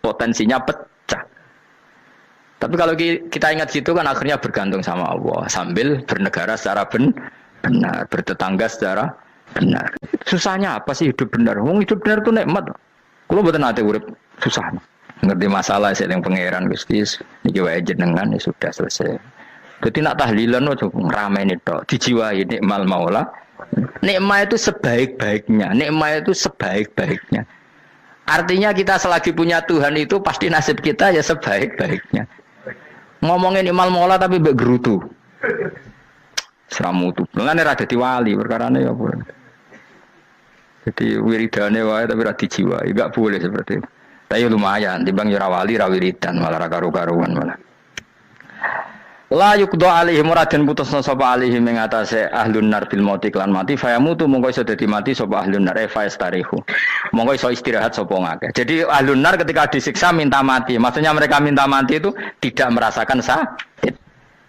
potensinya pecah. Tapi kalau kita ingat situ kan akhirnya bergantung sama Allah sambil bernegara secara benar, bertetangga secara benar. Susahnya apa sih hidup benar? Wong hidup benar itu nikmat. Kalau mboten nate urip susah. Ngerti masalah sing pangeran Gusti niki wae jenengan ya sudah selesai. Dadi nak tahlilan ojo ngrameni tok, dijiwai nikmal maula. Nikmat itu sebaik-baiknya, nikmat itu sebaik-baiknya. Artinya kita selagi punya Tuhan itu pasti nasib kita ya sebaik-baiknya. Ngomongin imal mola tapi mbek gerutu. Seramutu. Mulane ra dadi wali perkarane ya apa. Jadi wiridane wae tapi ra dijiwai, enggak boleh seperti itu. Tapi lumayan, timbang yo ora wali ra wiridan malah ra karu-karuan malah. La yuqda alaihim raden putusna sapa alaihim ing atase ahlun nar bil mauti lan mati fayamutu mongko iso dadi mati sapa ahlun nar fa yastarihu. Mongko iso istirahat sapa ngakeh. Jadi ahlun nar ketika disiksa minta mati. Maksudnya mereka minta mati itu tidak merasakan sakit.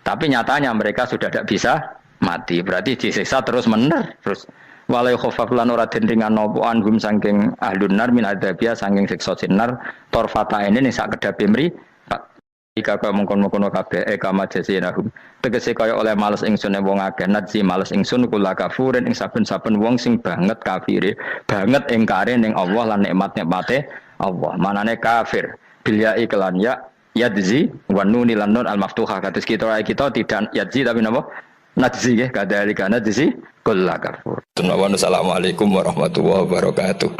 Tapi nyatanya mereka sudah tidak bisa mati. Berarti disiksa terus terus walai khafaf lan ora den ringan napa anhum saking ahlun nar min adzabia saking siksa sinar torfata ini ning sak kedape mri ika kaya mongkon-mongkon kabeh kama jasinahum tegese kaya oleh males ingsun wong akeh nadzi males ingsun kula kafurin ing saben-saben wong sing banget kafire banget ingkare ning Allah lan nikmat-nikmate Allah manane kafir bilya iklan ya yadzi wa nuni lan nun al maftuhah kados kita tidak yadzi tapi napa nadzi nggih kadhalika nadzi kula kafur. Assalamualaikum warahmatullahi wabarakatuh.